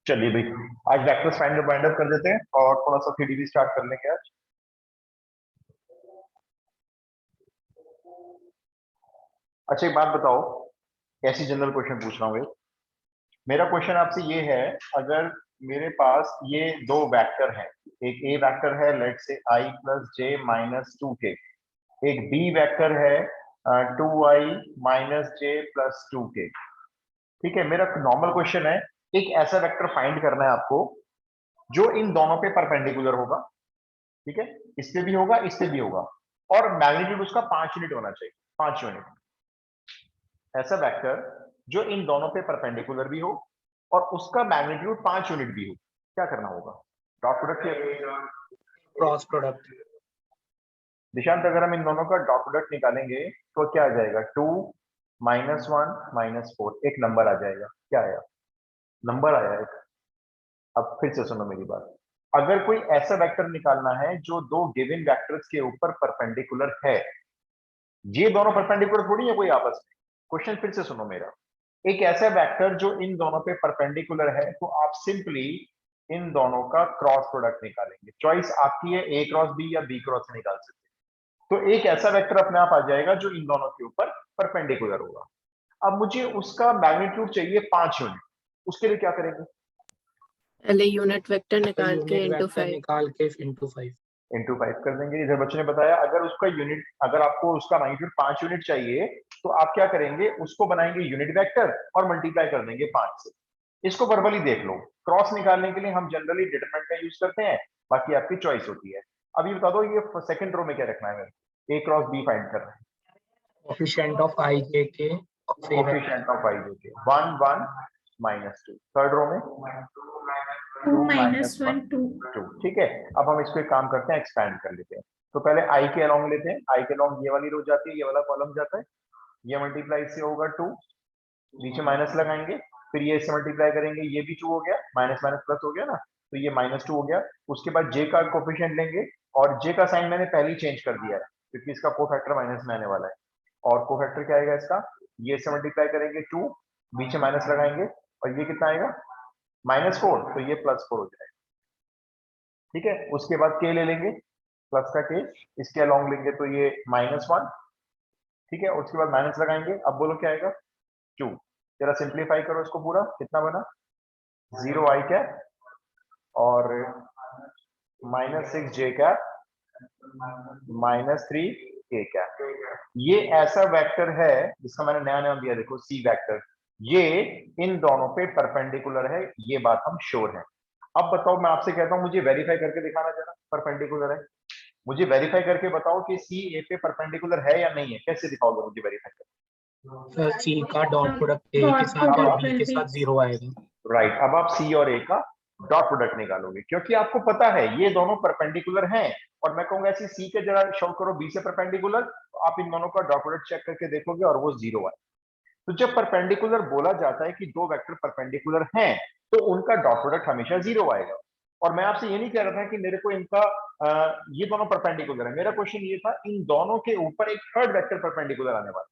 चलिए भाई, आज वेक्टर्स फाइंड अप कर देते हैं और थोड़ा सा थ्री स्टार्ट कर लेंगे आज। अच्छा, एक बात बताओ, कैसी जनरल क्वेश्चन पूछ रहा हूँ एक। मेरा क्वेश्चन आपसे ये है, अगर मेरे पास ये दो वेक्टर हैं, एक ए वेक्टर है let's I plus J minus two K, एक बी वेक्टर है two I minus J plus two K. ठीक है, मेरा नॉर्मल क्वेश्चन है, एक ऐसा वेक्टर फाइंड करना है आपको जो इन दोनों पे परपेंडिकुलर होगा। ठीक है, इससे भी होगा, इससे भी होगा, और मैग्नीट्यूड उसका 5 यूनिट होना चाहिए, 5 यूनिट। ऐसा वेक्टर जो इन दोनों पे परपेंडिकुलर भी हो और उसका मैग्नीट्यूड 5 यूनिट भी हो, क्या करना होगा? डॉट प्रोडक्ट या क्रॉस प्रोडक्ट। दिशांत, अगर हम इन दोनों का डॉट प्रोडक्ट निकालेंगे तो क्या आ जाएगा? 2 माइनस 1 माइनस 4, एक नंबर आ जाएगा। क्या आया? नंबर आया एक। अब फिर से सुनो मेरी बात, अगर कोई ऐसा वेक्टर निकालना है जो दो गिवन वेक्टर्स के ऊपर परपेंडिकुलर है, ये दोनों परपेंडिकुलर थोड़ी है कोई आपस में। क्वेश्चन फिर से सुनो मेरा, एक ऐसा वेक्टर जो इन दोनों पे परपेंडिकुलर है, तो आप सिंपली इन दोनों का क्रॉस प्रोडक्ट निकालेंगे। चॉइस आपकी है, ए क्रॉस बी या बी क्रॉस से निकाल सकते हैं। तो एक ऐसा वेक्टर अपने आप आ जाएगा जो इन दोनों के ऊपर परपेंडिकुलर होगा। अब मुझे उसका मैग्नीट्यूड चाहिए 5 यूनिट, उसके लिए क्या करेंगे? पहले यूनिट वेक्टर निकाल के यूनिट इनटू वेक्टर 5 निकाल के इनटू 5 इंटू 5 कर देंगे। इधर बच्चे ने बताया, अगर उसका यूनिट, अगर आपको उसका मैग्नीट्यूड 5 यूनिट चाहिए तो आप क्या करेंगे? उसको बनाएंगे यूनिट वेक्टर और मल्टीप्लाई कर देंगे 5 से। इसको वर्बली देख लो, क्रॉस निकालने के लिए हम जनरली डिटरमिनेंट का यूज करते हैं, बाकी आपकी चॉइस होती है। अब ये बता दो, ये सेकंड रो में क्या रखना है मेरे? ए क्रॉस बी फाइंड करना है। कोफिशिएंट ऑफ आई जे के, कोफिशिएंट ऑफ आई जे के 1 1 माइनस 2। थर्ड रो में 2 माइनस 1 2। 2। ठीक है, अब हम इसको एक काम करते हैं, एक्सपैंड कर लेते हैं। तो पहले आई के अलोंग लेते हैं, आई के अलोंग ये वाली रो जाती है, ये वाला कॉलम जाता है, ये मल्टीप्लाई से होगा 2, नीचे माइनस लगाएंगे, फिर ये इससे मल्टीप्लाई करेंगे, ये भी 2 हो गया, माइनस माइनस प्लस हो गया ना, तो ये -2 हो गया। उसके बाद जे का कोफिशिएंट लेंगे, और जे का साइन मैंने पहले ही चेंज कर दिया है क्योंकि इसका कोफैक्टर माइनस में आने वाला है। और कोफैक्टर क्या आएगा इसका? ये से मल्टीप्लाई करेंगे 2, बीच में माइनस लगाएंगे, और ये कितना आएगा? -4, तो ये +4 हो जाएगा। ठीक है, उसके बाद के ले लेंगे, प्लस का के, इसके अलोंग लेंगे तो ये -1। ठीक है, उसके बाद माइनस लगाएंगे, अब बोलो क्या आएगा? 2। जरा सिंप्लीफाई करो इसको पूरा, कितना बना? 0 आई कैप और -6 जे कैप -3 के कैप। ये ऐसा वेक्टर है जिसका मैंने नया नाम दिया, देखो, सी वेक्टर। ये इन दोनों पे परपेंडिकुलर है, ये बात हम श्योर है। अब बताओ, मैं आपसे कहता हूं मुझे वेरीफाई करके दिखाना जरा, परपेंडिकुलर है। मुझे वेरीफाई करके बताओ कि सी ए पे परपेंडिकुलर है या नहीं है। कैसे दिखाओगे मुझे वेरीफाई करके? सी का डॉट प्रोडक्ट ए के साथ और बी के साथ 0 आएगा। राइट, अब आप सी और ए का डॉट प्रोडक्ट निकालोगे, क्योंकि आपको पता है ये दोनों परपेंडिकुलर हैं। और मैं कहूंगा ऐसी सी के जरा शो करो बी से परपेंडिकुलर, तो आप इन दोनों का डॉट प्रोडक्ट चेक करके देखोगे और वो 0 आए। तो जब परपेंडिकुलर बोला जाता है कि दो वेक्टर परपेंडिकुलर हैं, तो उनका डॉट प्रोडक्ट हमेशा 0 आएगा। और मैं आपसे ये नहीं कह रहा था कि मेरे को इनका ये दोनों परपेंडिकुलर है। मेरा क्वेश्चन ये था, इन दोनों के ऊपर एक थर्ड वेक्टर परपेंडिकुलर आने वाला,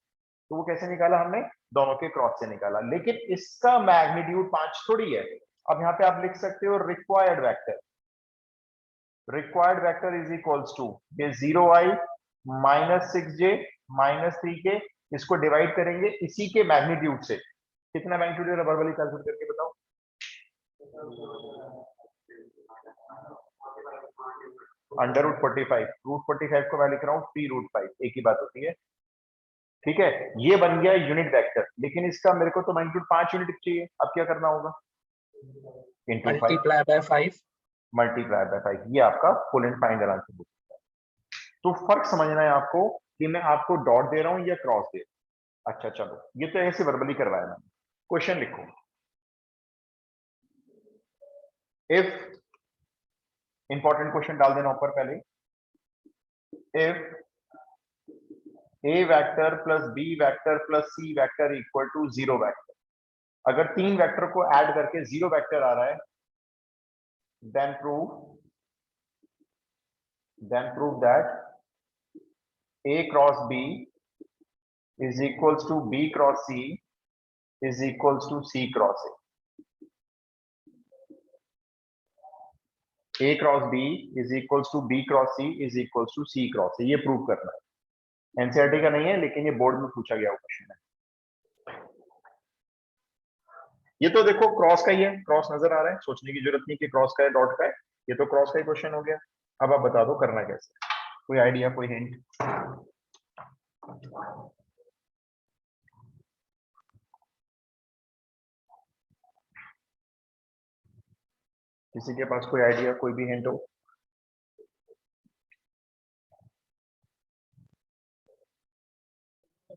तो वो कैसे निकाला हमने? दोनों के क्रॉस से निकाला। लेकिन इसका मैग्नीट्यूड 5 थोड़ी है। अब यहाँ पे आप लिख सकते हो required vector, required vector is equals to ये 0 आई -6j -3k, इसको डिवाइड करेंगे इसी के मैग्नीट्यूड से। कितना मैग्नीट्यूड है वर्बली कैलकुलेट करके बताओ? √45। √45 को मैं लिख रहा हूँ 3√5, एक ही बात होती है। ठीक है, ये बन गया यूनिट वेक्टर, लेकिन इसका मेरे को तो मैग्नीट्यूड 5 यूनिट चाहिए। अब क्या करना होगा? Into 5 multiply by 5 multiply by 5, ये आपका फुल एंड फाइनल आंसर होगा। तो फर्क समझना है आपको कि मैं आपको डॉट दे रहा हूं या क्रॉस दे रहा हूं। अच्छा चलो, ये तो ऐसे वर्बली करवाया मैंने। क्वेश्चन लिखो, इफ, इंपॉर्टेंट क्वेश्चन डाल देना ऊपर पहले। If A vector plus B vector plus C vector equal to 0 vector, अगर तीन वेक्टर को ऐड करके 0 वेक्टर आ रहा है, then prove that A cross B is equals to B cross C is equals to C cross A। A cross B is equals to B cross C is equals to C cross C, ये prove करना है। NCERT का नहीं है, लेकिन ये board में पूछा गया क्वेश्चन है। ये तो देखो क्रॉस का ही है, क्रॉस नजर आ रहा है, सोचने की जरूरत नहीं कि क्रॉस का है डॉट का है, ये तो क्रॉस का ही क्वेश्चन हो गया। अब आप बता दो करना कैसे, कोई आइडिया, कोई हिंट? किसी के पास कोई आइडिया, कोई भी हिंट हो?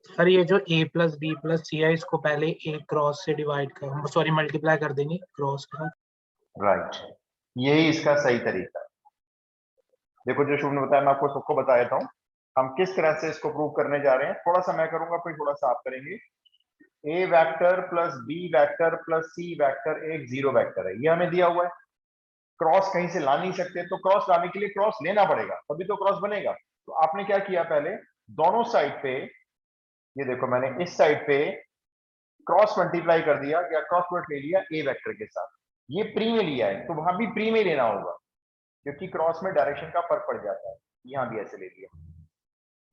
सर ये जो a प्लस बी प्लस सी है, इसको पहले a क्रॉस से डिवाइड कर, सॉरी मल्टीप्लाई कर देंगे क्रॉस के साथ। राइट, यही इसका सही तरीका है। देखो जो शुभ ने बताया, मैं आपको सबको बता देता हूँ हम किस तरह से इसको प्रूव करने जा रहे हैं। थोड़ा सा मैं करूंगा, फिर थोड़ा सा आप करेंगे। A vector plus B vector plus C vector एक जीरो वेक्टर है, ये हमें दिया हुआ है। क्रॉस कहीं से ला नहीं सकते, तो क्रॉस लाने के लिए क्रॉस लेना पड़ेगा, तभी तो क्रॉस बनेगा। तो आपने क्या किया, पहले दोनों साइड पे, ये देखो मैंने इस साइड पे क्रॉस मल्टीप्लाई कर दिया, या क्रॉस प्रोडक्ट ले लिया ए वेक्टर के साथ। ये प्री में लिया है, तो वहां भी प्री में लेना होगा, क्योंकि क्रॉस में डायरेक्शन का फर्क पड़ जाता है। यहां भी ऐसे ले लिया,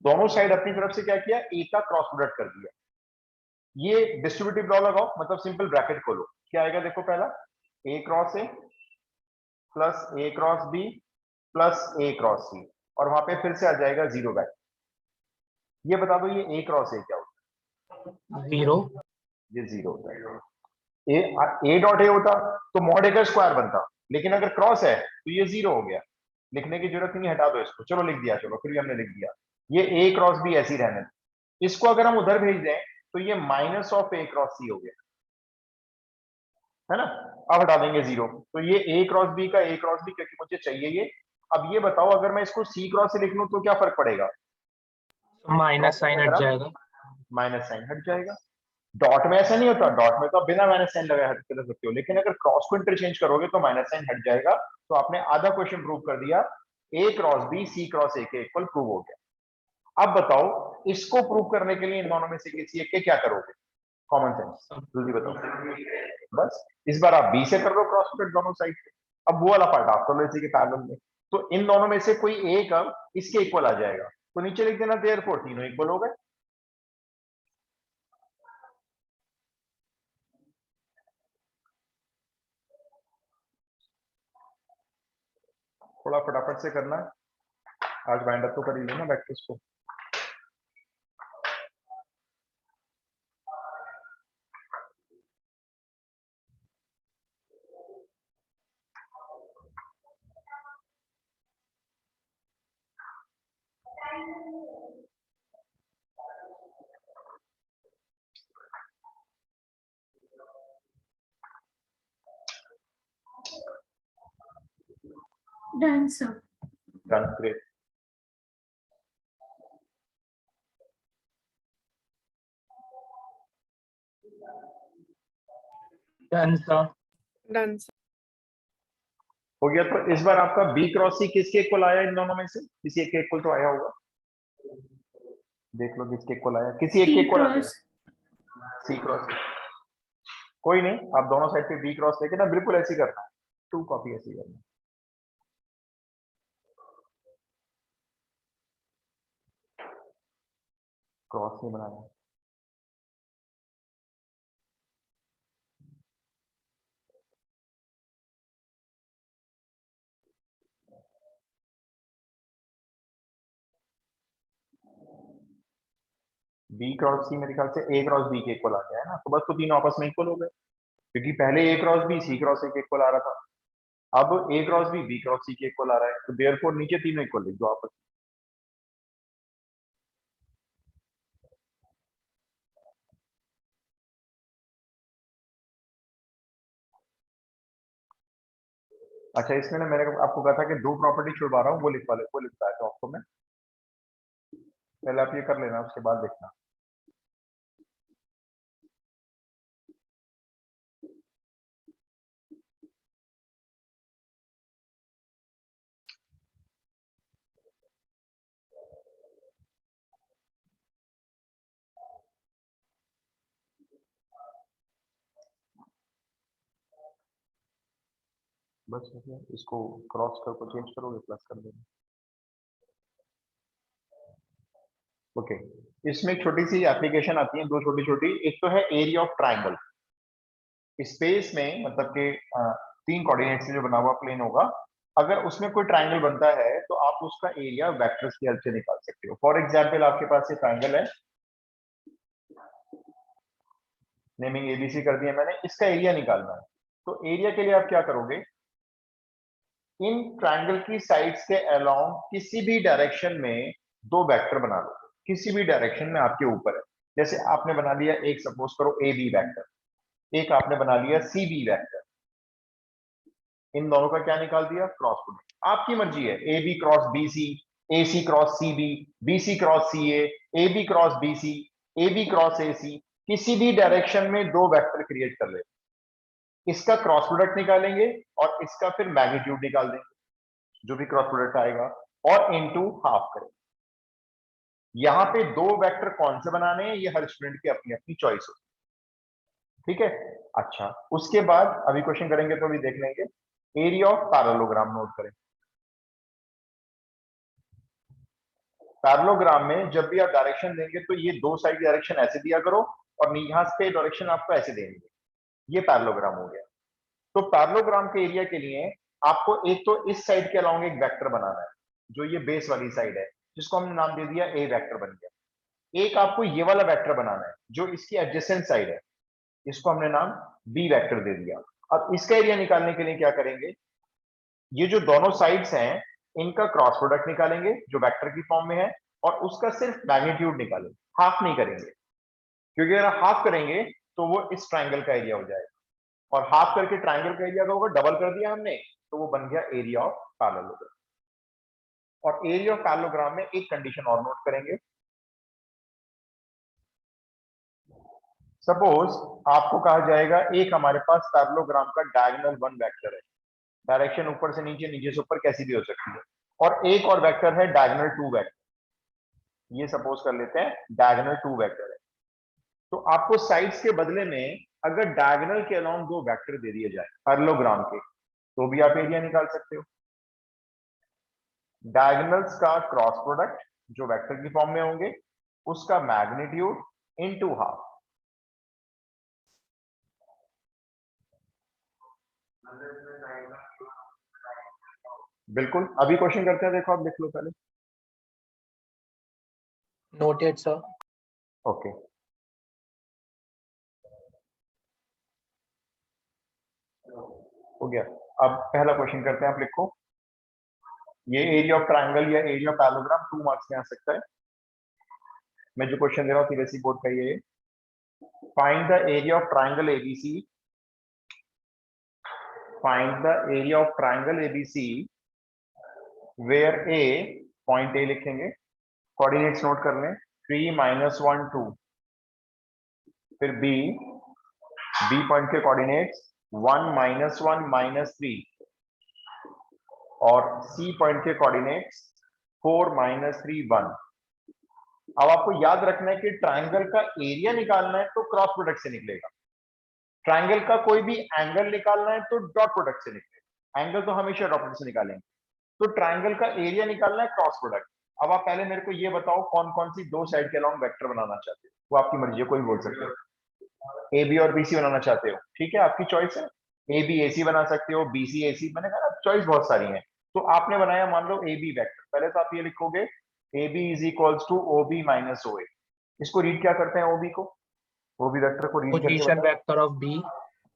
दोनों साइड अपनी तरफ से क्या किया, ए का क्रॉस प्रोडक्ट कर दिया। ये डिस्ट्रीब्यूटिव लॉ लगाओ, मतलब सिंपल ब्रैकेट खोलो, क्या आएगा देखो, पहला A cross A plus A cross B plus A cross C, और वहां पे फिर से आ जाएगा जीरो बैक। ये बता दो ये ए क्रॉस ए क्या होता है? जीरो। ये जीरो होता है। ए डॉट ए होता तो मॉड ए का स्क्वायर बनता, लेकिन अगर क्रॉस है तो ये जीरो हो गया, लिखने की जरूरत नहीं, हटा दो इसको। चलो लिख दिया, चलो फिर भी हमने लिख दिया। ये ए क्रॉस बी ऐसी रहने दो। इसको अगर हम उधर भेज दें तो ये माइनस ऑफ ए क्रॉस सी हो गया, है ना। अब हटा देंगे जीरो, तो ये ए क्रॉस बी का ए क्रॉस बी, क्योंकि मुझे चाहिए ये। अब ये बताओ, अगर मैं इसको सी क्रॉस से लिख लूं तो क्या फर्क पड़ेगा? माइनस साइन हट जाएगा। माइनस साइन हट जाएगा। डॉट में ऐसा नहीं होता, डॉट में तो आप बिना माइनस साइन लगाए हट कर सकते हो, लेकिन अगर क्रॉस को इंटरचेंज करोगे तो माइनस साइन हट जाएगा। तो आपने आधा क्वेश्चन प्रूव कर दिया, A cross B C cross A के इक्वल प्रूव हो गया। अब बताओ इसको प्रूव करने के लिए इन दोनों में से किसी एक के क्या करोगे? कॉमन सेंस, जल्दी बताओ। बस इस बार आप बी से कर लो क्रॉस प्रोडक्ट दोनों साइड से। अब वो वाला पार्ट आप कर लो इसी के पैरेलल में। तो इन दोनों में से कोई एक अब इसके इक्वल आ जाएगा, तो नीचे लिख देना देयरफॉर तीनों इक्वल हो गए। थोड़ा फटाफट से करना है, आज वाइंड अप तो कर ही लेना प्रैक्टिस को। Done, sir. Done, great. Done sir. Done. हो गया। तो इस बार आपका बी क्रॉस सी किसके इक्वल आया? इन दोनों में से किसी एक के इक्वल तो आया होगा, देख लो किसके इक्वल आया। किसी एक के C इक्वल आ cross. सी क्रॉस। कोई नहीं, आप दोनों साइड पे बी क्रॉस लेके ना बिल्कुल ऐसे ही करना है, टू कॉपी ऐसे ही करना है। क्रॉस नहीं बनाना। बी क्रॉस सी मेरे ख्याल से ए क्रॉस बी के इक्वल आ गया है ना, तो बस तो तीनों आपस में इक्वल हो गए, क्योंकि पहले A cross B C cross A के इक्वल आ रहा था, अब A cross B cross C के इक्वल आ रहा है, तो देयरफॉर नीचे तीनों इक्वल लिख दो आपस में। अच्छा, इसमें ना मैंने आपको कहा था कि दो प्रॉपर्टी छुड़वा रहा हूँ, वो लिखवा ले, वो लिखता है तो आपको मैं, पहले आप ये कर लेना, उसके बाद देखना। बस हो गया, इसको क्रॉस कर चेंज करोगे, प्लस कर देंगे। ओके, इसमें एक छोटी सी एप्लीकेशन आती है, दो छोटी छोटी। एक तो है एरिया ऑफ ट्राइंगल। स्पेस में मतलब कि 3 कोऑर्डिनेट से जो बना हुआ प्लेन होगा, अगर उसमें कोई ट्राइंगल बनता है तो आप उसका एरिया वेक्टर्स की हेल्प से निकाल सकते हो। फॉर एग्जांपल आपके पास ये ट्राइंगल है, नेमिंग एबीसी कर दिया मैंने, इसका एरिया निकालना है। तो एरिया के लिए आप क्या करोगे, इन ट्राइंगल की साइड्स के अलोंग किसी भी डायरेक्शन में 2 वेक्टर बना लो, किसी भी डायरेक्शन में आपके ऊपर है। जैसे आपने बना लिया एक, सपोज करो ए बी वैक्टर, एक आपने बना लिया सी बी वैक्टर। इन दोनों का क्या निकाल दिया, क्रॉस प्रोडक्ट। आपकी मर्जी है, A B cross B C, A C cross C B C cross C A B cross B C, A B cross A C. किसी भी डायरेक्शन में 2 वेक्टर क्रिएट कर ले, इसका क्रॉस प्रोडक्ट निकालेंगे और इसका फिर मैग्नीट्यूड निकाल देंगे, जो भी क्रॉस प्रोडक्ट आएगा, और इनटू हाफ करेंगे। यहां पे 2 वेक्टर कौन से बनाने हैं, ये हर स्टूडेंट की अपनी अपनी चॉइस होती है, ठीक है। अच्छा, उसके बाद अभी क्वेश्चन करेंगे तो अभी देख लेंगे। एरिया ऑफ पैरेललोग्राम नोट करें। पैरेललोग्राम में जब भी आप डायरेक्शन देंगे तो ये 2 साइड डायरेक्शन ऐसे दिया करो, और यहां पे डायरेक्शन आपको ऐसे देंगे। ये पैरेललोग्राम हो गया। तो पैरेललोग्राम के एरिया के लिए आपको एक तो इस साइड के अलाउंग एक वेक्टर बनाना है, जो ये बेस वाली साइड है, जिसको हमने नाम दे दिया ए वेक्टर बन गया। एक आपको ये वाला वेक्टर बनाना है जो इसकी एडजेसेंट साइड है, इसको हमने नाम बी वेक्टर दे दिया। अब इसका एरिया निकालने के लिए क्या करेंगे, ये जो दोनों साइड्स हैं इनका क्रॉस प्रोडक्ट निकालेंगे जो वेक्टर की फॉर्म में है, और उसका सिर्फ मैग्नीट्यूड निकालेंगे, हाफ नहीं करेंगे, क्योंकि अगर हाफ करेंगे तो वो इस ट्राइंगल का एरिया हो जाएगा, और हाफ करके ट्राइंगल का एरिया का होगा, डबल कर दिया हमने, तो वो बन गया एरिया ऑफ पैरेललोग्राम। और एरिया ऑफ पैरेललोग्राम में एक कंडीशन और नोट करेंगे। सपोज आपको कहा जाएगा एक हमारे पास पैरेललोग्राम का डायगोनल 1 वेक्टर है, डायरेक्शन ऊपर से नीचे, नीचे से ऊपर कैसी भी हो सकती है, और एक और वेक्टर है डायगोनल 2 वेक्टर। ये सपोज कर लेते हैं डायगोनल 2 वेक्टर है। तो आपको साइड्स के बदले में अगर डायगोनल के अलाउंग 2 वेक्टर दे दिए जाए पैरेललोग्राम के, तो भी आप एरिया निकाल सकते हो। डायगोनल्स का क्रॉस प्रोडक्ट जो वेक्टर की फॉर्म में होंगे, उसका मैग्नीट्यूड इनटू हाफ। बिल्कुल, अभी क्वेश्चन करते हैं, देखो आप लिख लो पहले। Noted sir. ओके, हो गया। अब पहला क्वेश्चन करते हैं, आप लिखो। ये एरिया ऑफ ट्राइंगल या एरिया ऑफ पैरेललोग्राम 2 मार्क्स में आ सकता है। मैं जो क्वेश्चन दे रहा हूँ सीबीएसई बोर्ड का ये, find the area of triangle ABC, find the area of triangle ABC where A, point A लिखेंगे, कोऑर्डिनेट्स नोट कर लें, 3 -1 2, फिर बी, बी पॉइंट के कोऑर्डिनेट्स 1 -1 -3, और सी पॉइंट के कोऑर्डिनेट्स 4 -3 1। अब आपको याद रखना है कि ट्राइंगल का एरिया निकालना है तो क्रॉस प्रोडक्ट से निकलेगा, ट्राइंगल का कोई भी एंगल निकालना है तो डॉट प्रोडक्ट से निकलेगा। एंगल तो हमेशा डॉट प्रोडक्ट से निकालेंगे। तो ट्राइंगल का एरिया निकालना है क्रॉस प्रोडक्ट। अब आप पहले मेरे को ये बताओ कौन कौन सी 2 साइड के अलोंग वेक्टर बनाना चाहते हो, वो आपकी मर्जी है, कोई बोल सकते हो। ए बी और बी सी बनाना चाहते हो, ठीक है, आपकी चॉइस है। ए बी ए सी बना सकते हो, बी सी ए सी, मैंने कहा चॉइस बहुत सारी है। तो आपने बनाया मान लो ए बी वेक्टर, पहले तो आप ये लिखोगे A B is equals to O B minus O A. इसको रीड क्या करते हैं, ओबी को, ओबी वेक्टर को रीड करके पोजीशन बताओ। Vector of B.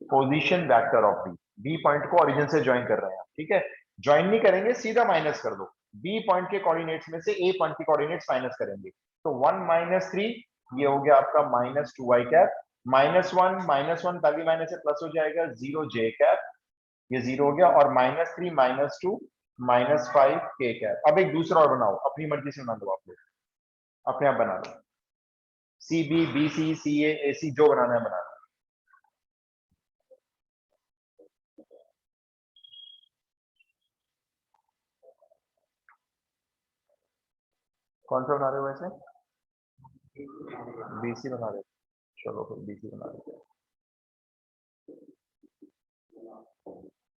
Position vector of B, B point को ओरिजिन से ज्वाइन कर रहे हैं, ठीक है। ज्वाइन नहीं करेंगे, सीधा माइनस कर दो। बी पॉइंट के कोऑर्डिनेट्स में से ए पॉइंट के कोऑर्डिनेट्स माइनस करेंगे, तो 1 -3, ये हो गया आपका -2 i कैप, -1 तभी माइनस से प्लस हो जाएगा 0 j कैप, ये 0 हो गया, और -3 -2 -5 k कैप। अब एक दूसरा और बनाओ, अपनी मर्जी से बना दो, आप लोग अपने आप बना लो, C B B C C A सी, जो बनाना है बना लो। कौन सा बना रहे हो वैसे, बीसी बना रहे हो, चलो फिर बीसी बना लेते हैं।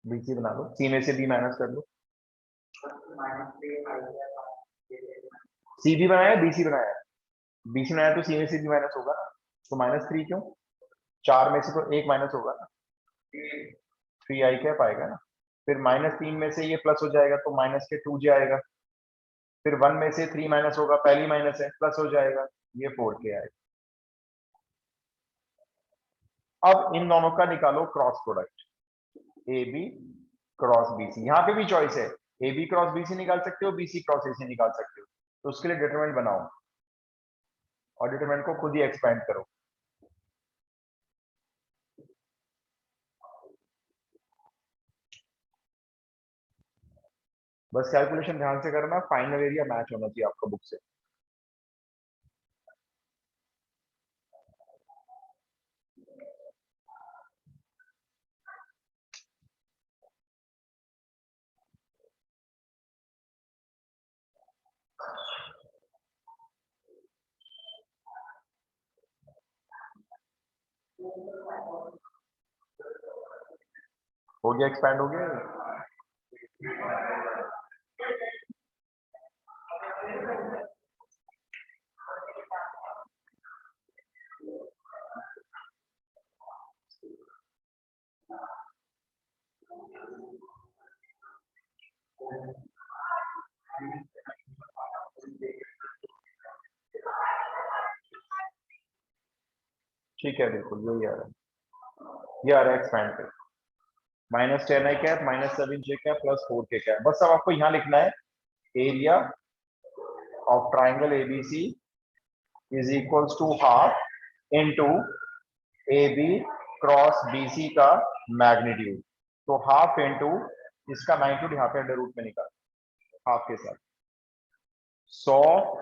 BC बना लो, C में से B माइनस कर लो। C भी बनाया, BC बनाया, BC बनाया तो C में से B माइनस होगा ना, तो -3 क्यों, 4 में से तो 1 माइनस होगा ना, 3i कैप आएगा ना, फिर -3 में से ये प्लस हो जाएगा तो माइनस के 2j आएगा, फिर 1 में से 3 माइनस होगा, पहली माइनस है, प्लस हो जाएगा, ये 4k आएगा। अब इन दोनों का निकालो cross product, AB cross BC, यहाँ पे भी चॉइस है, AB क्रॉस BC निकाल सकते हो, BC क्रॉस AC निकाल सकते हो, तो उसके लिए डिटरमिनेंट बनाओ और डिटरमिनेंट को खुद ही एक्सपेंड करो। बस कैलकुलेशन ध्यान से करना, फाइनल एरिया मैच होना चाहिए आपका बुक से। हो गया, एक्सपैंड हो गया। ठीक है, बिल्कुल यही आ रहा है, ये आ रहा है एक्सपैंड पे, -10i cap -7j cap +4k cap. बस अब आपको यहाँ लिखना है area of triangle ABC is equals to half into AB cross BC का मैग्नीट्यूड, तो हाफ इनटू इसका मैग्नीट्यूड यहाँ पे अंडर रूट में निकाल, हाफ के साथ 100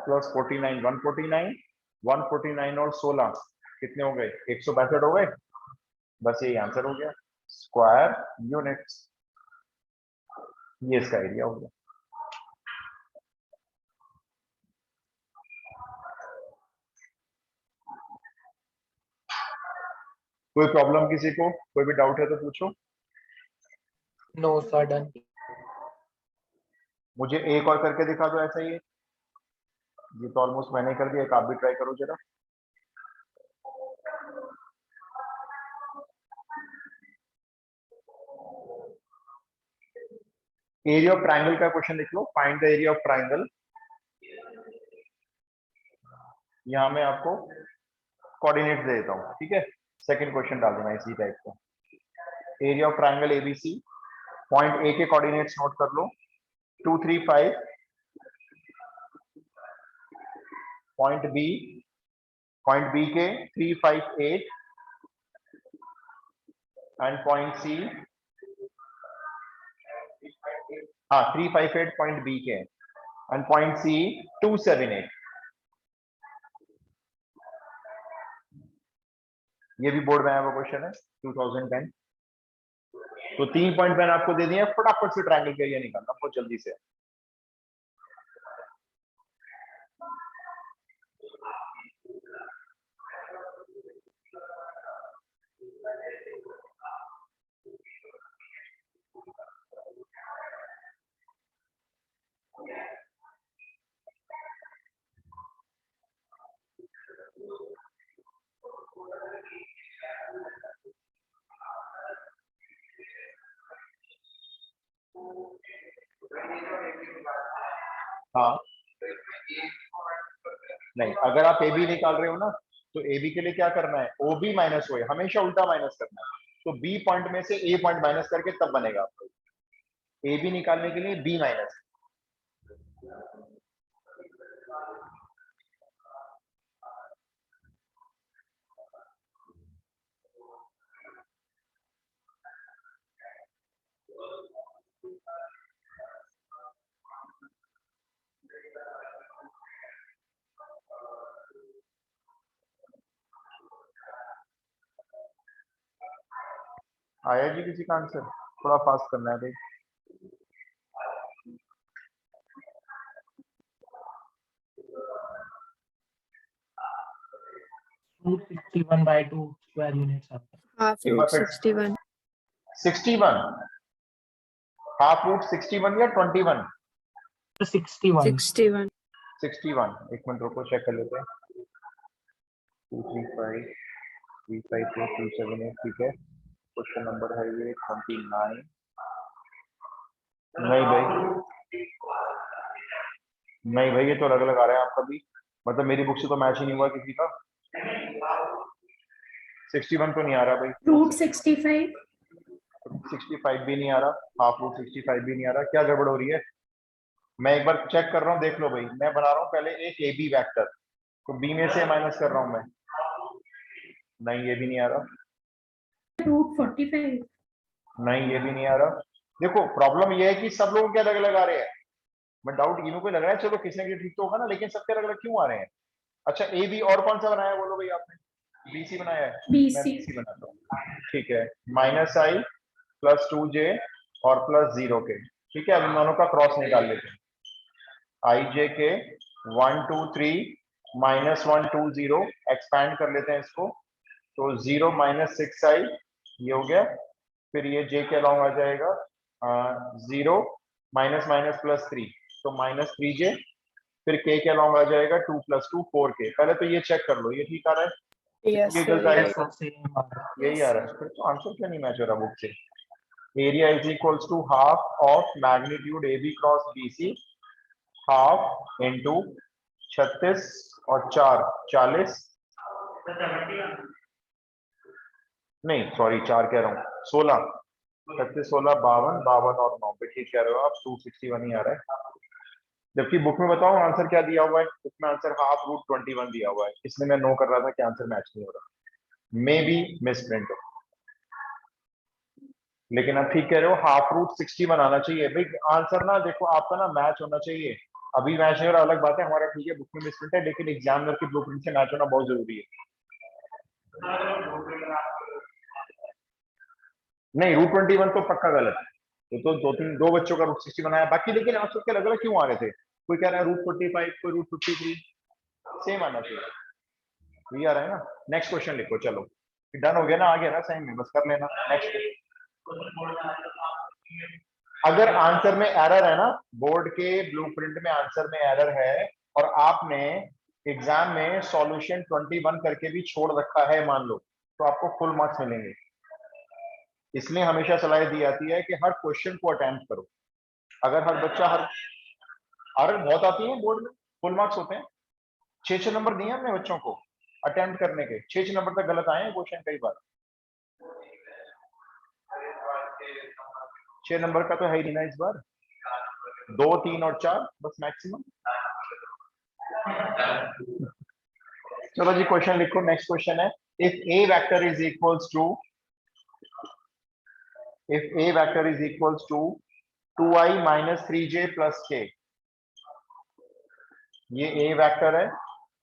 + 49 149, 149 और 16 कितने हो गए, 162 हो गए। बस यही आंसर हो गया, स्क्वायर यूनिट्स, ये इसका एरिया हो गया। कोई प्रॉब्लम किसी को, कोई भी डाउट है तो पूछो। No sir, done. मुझे एक और करके दिखा दो ऐसा ही, ये तो ऑलमोस्ट मैंने कर दिया, एक आप भी ट्राई करो जरा। एरिया ऑफ ट्राइंगल का क्वेश्चन लिख लो, find the area of triangle. यहां मैं आपको कोऑर्डिनेट्स दे देता हूं, ठीक है, सेकंड क्वेश्चन डाल देना इसी टाइप का। Area of triangle ABC, point A के कोऑर्डिनेट्स नोट कर लो, 2 3 5, पॉइंट B के 3 5 8 एंड पॉइंट C, हाँ 3 5 8 पॉइंट B के, एंड पॉइंट C 2 7 8। ये भी बोर्ड में आया हुआ क्वेश्चन है 2010। तो 3 पॉइंट मैंने आपको दे दिए, फटाफट से ट्रायंगल का एरिया निकालना बहुत जल्दी से। हाँ नहीं, अगर आप AB निकाल रहे हो ना, तो AB के लिए क्या करना है, OB माइनस हो, हमेशा उल्टा माइनस करना है, तो B पॉइंट में से A पॉइंट माइनस करके तब बनेगा आपको। AB निकालने के लिए B माइनस, आया जी किसी का आंसर, थोड़ा फास्ट करना है भाई। रूट 61/2 स्क्वायर यूनिट्स आपका। Half root 61। 61 हाफ रूट 61 या 21? 61। 61। 61। एक मिनट रुको, चेक कर लेते हैं। 235 352 278, ठीक है। क्वेश्चन नंबर है ये 29। नहीं भाई, नहीं भाई, ये तो अलग अलग आ रहा है आपका भी, मतलब मेरी बुक से तो मैच ही नहीं हुआ किसी का। 61 तो नहीं आ रहा भाई। रूट 65। 65 भी नहीं आ रहा, हाफ रूट 65 भी नहीं आ रहा, क्या गड़बड़ हो रही है? मैं एक बार चेक कर रहा हूँ, देख लो भाई। मैं बना रहा हूँ पहले एक ए बी वैक्टर, तो बी में से माइनस कर रहा हूँ मैं। नहीं, ये भी नहीं आ रहा। रूट 45। नहीं, ये भी नहीं आ रहा। देखो प्रॉब्लम ये है कि सब लोगों के अलग अलग आ रहे हैं। मैं डाउट इन्हों को लग रहा है, चलो किसी ना किसी ठीक तो होगा ना, लेकिन सबके अलग अलग क्यों आ रहे हैं? अच्छा, ए बी और कौन सा बनाया बोलो भाई आपने? बीसी बनाया है। मैं BC। बीसी बनाता हूँ, ठीक है। माइनस आई प्लस 2j और प्लस 0 के, ठीक है। अब इन दोनों का क्रॉस निकाल लेते हैं। आई जे के 1 2 3 -1 2 0, एक्सपैंड कर लेते हैं इसको, तो 0 -6i ये हो गया। फिर ये j के अलॉन्ग आ जाएगा 0 माइनस माइनस प्लस 3, तो -3j। फिर k के अलॉन्ग आ जाएगा 2 + 2 4k। पहले तो ये चेक कर लो, ये ठीक आ रहा है? यस ये सर, गलत आएगा यस तो सर, सेम आ रहा है। यही आ रहा है, फिर तो आंसर क्यों नहीं मैच हो रहा बुक से? Area is equals to half of magnitude A B cross B C, half into 36 और 4 40, नहीं सॉरी 4 कह रहा हूँ, 16 36 16 52 52 और 9 पे, ठीक कह रहे हो आप। 261 ही आ रहा है, जबकि बुक में बताओ आंसर क्या दिया हुआ है। इसमें आंसर हाफ रूट 21 दिया हुआ है, इसलिए मैं नो कर रहा था कि आंसर मैच नहीं हो रहा, मे बी मिस प्रिंट हो। लेकिन आप ठीक कह रहे हो, हाफ रूट 61 आना चाहिए भाई। आंसर ना देखो आपका ना मैच होना चाहिए। अभी मैच नहीं हो रहा अलग बात है, हमारा ठीक है बुक में मिस प्रिंट है, लेकिन एग्जामिनर की ब्लूप्रिंट से मैच होना बहुत जरूरी है। नहीं, रूट 21 तो पक्का गलत है। तो दो बच्चों का रूट 60 बनाया बाकी, लेकिन आंसर के अलग अलग क्यों आ रहे थे? कोई कह रहा है रूट 45, कोई रूट 53, सेम आना चाहिए। ये आ रहा है ना। नेक्स्ट क्वेश्चन लिखो, चलो डन हो गया ना, आ गया ना साइन में, बस कर लेना नेक्स्ट। अगर आंसर में एरर है ना, बोर्ड के ब्लूप्रिंट में आंसर में एरर है, और आपने एग्जाम में सॉल्यूशन 21 करके भी छोड़ रखा है मान लो, तो आपको फुल मार्क्स मिलेंगे। इसलिए हमेशा सलाह दी जाती है कि हर क्वेश्चन को अटेम्प्ट करो। अगर हर बच्चा हर एरर बहुत आती है बोर्ड में, फुल मार्क्स होते हैं। 6 नंबर दिए हमने बच्चों को अटेम्प्ट करने के, 6 नंबर तक गलत आए हैं क्वेश्चन कई बार। 6 नंबर का तो है ही नहीं ना इस बार, 2 3 और 4 बस मैक्सिमम। चलो जी क्वेश्चन लिखो। नेक्स्ट क्वेश्चन है, if A vector is equals to, if A vector is equals to 2i - 3j + k, ये ए वेक्टर है।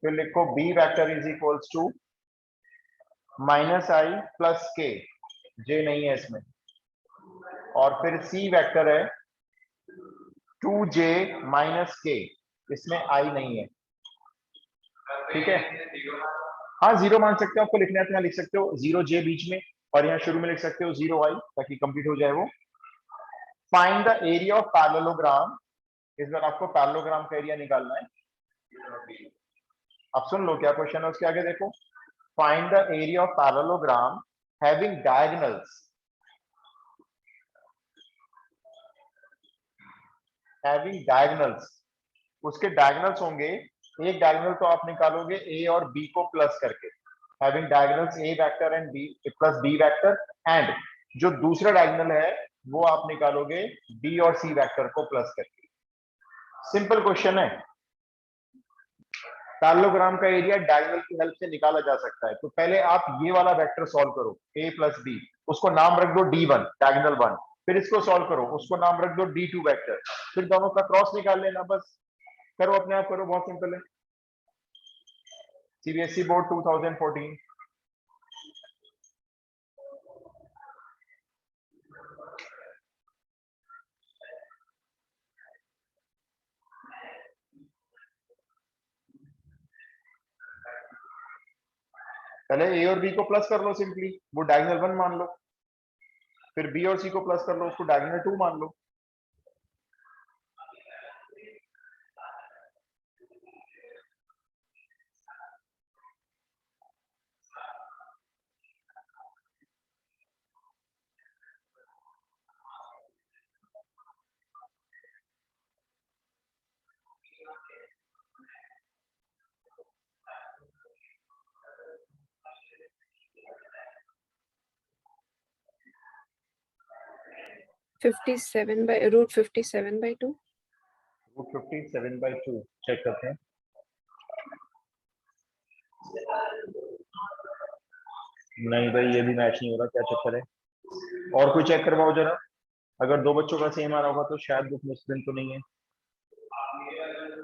फिर लिखो B vector is equals to -i + k, j नहीं है इसमें। और फिर सी वेक्टर है 2j - k, इसमें i नहीं है, ठीक है। हाँ 0 मान सकते हो, आपको लिखना है तो यहाँ लिख सकते हो 0j बीच में, और यहाँ शुरू में लिख सकते हो 0i, ताकि कंप्लीट हो जाए वो। Find the area of parallelogram, इस बार आपको पैरेललोग्राम का एरिया निकालना है। अब सुन लो क्या क्वेश्चन है उसके आगे देखो। Find the area of parallelogram having diagonals, having diagonals, उसके डायगोनल्स होंगे। एक डायगोनल तो आप निकालोगे ए और बी को प्लस करके, having diagonals A vector and B plus B vector, and जो दूसरा डायगोनल है वो आप निकालोगे डी और सी वेक्टर को प्लस करके। सिंपल क्वेश्चन है। पैरेललोग्राम का एरिया डायगोनल की हेल्प से निकाला जा सकता है। तो पहले आप ये वाला वेक्टर सॉल्व करो, a + b, उसको नाम रख दो d1 डायगोनल 1। फिर इसको सॉल्व करो, उसको नाम रख दो d2 वेक्टर, फिर दोनों का क्रॉस निकाल लेना, बस करो अपने आप करो, बहुत सिंपल है। CBSE board 2014। पहले ए और बी को प्लस कर लो सिंपली, वो डायगोनल 1 मान लो। फिर बी और सी को प्लस कर लो, उसको डायगोनल 2 मान लो। 57 by root 57 by 2. Root 57/2 check करते हैं। नहीं भाई ये भी मैच नहीं हो रहा, क्या चक्कर है? और कोई चेक करवाओ जरा, अगर दो बच्चों का सेम आ रहा होगा तो शायद बुक मुस्लिम तो नहीं है।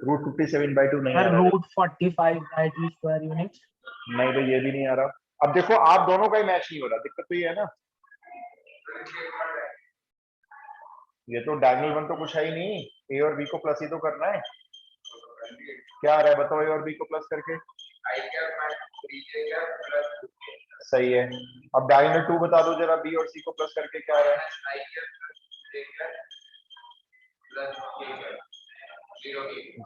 रूट 57/2 नहीं आ सर रहा है। Root 45/2 square unit. नहीं भाई ये भी नहीं आ रहा। अब देखो आप दोनों का ही मैच नहीं हो रहा, दिक्कत तो ये है ना। ये तो डायगोनल वन तो कुछ है ही नहीं, ए और बी को प्लस ही तो करना है। क्या आ रहा है बताओ, ए और बी को प्लस करके? सही है। अब डायगोनल 2 बता दो जरा, बी और सी को प्लस करके क्या आ रहा है?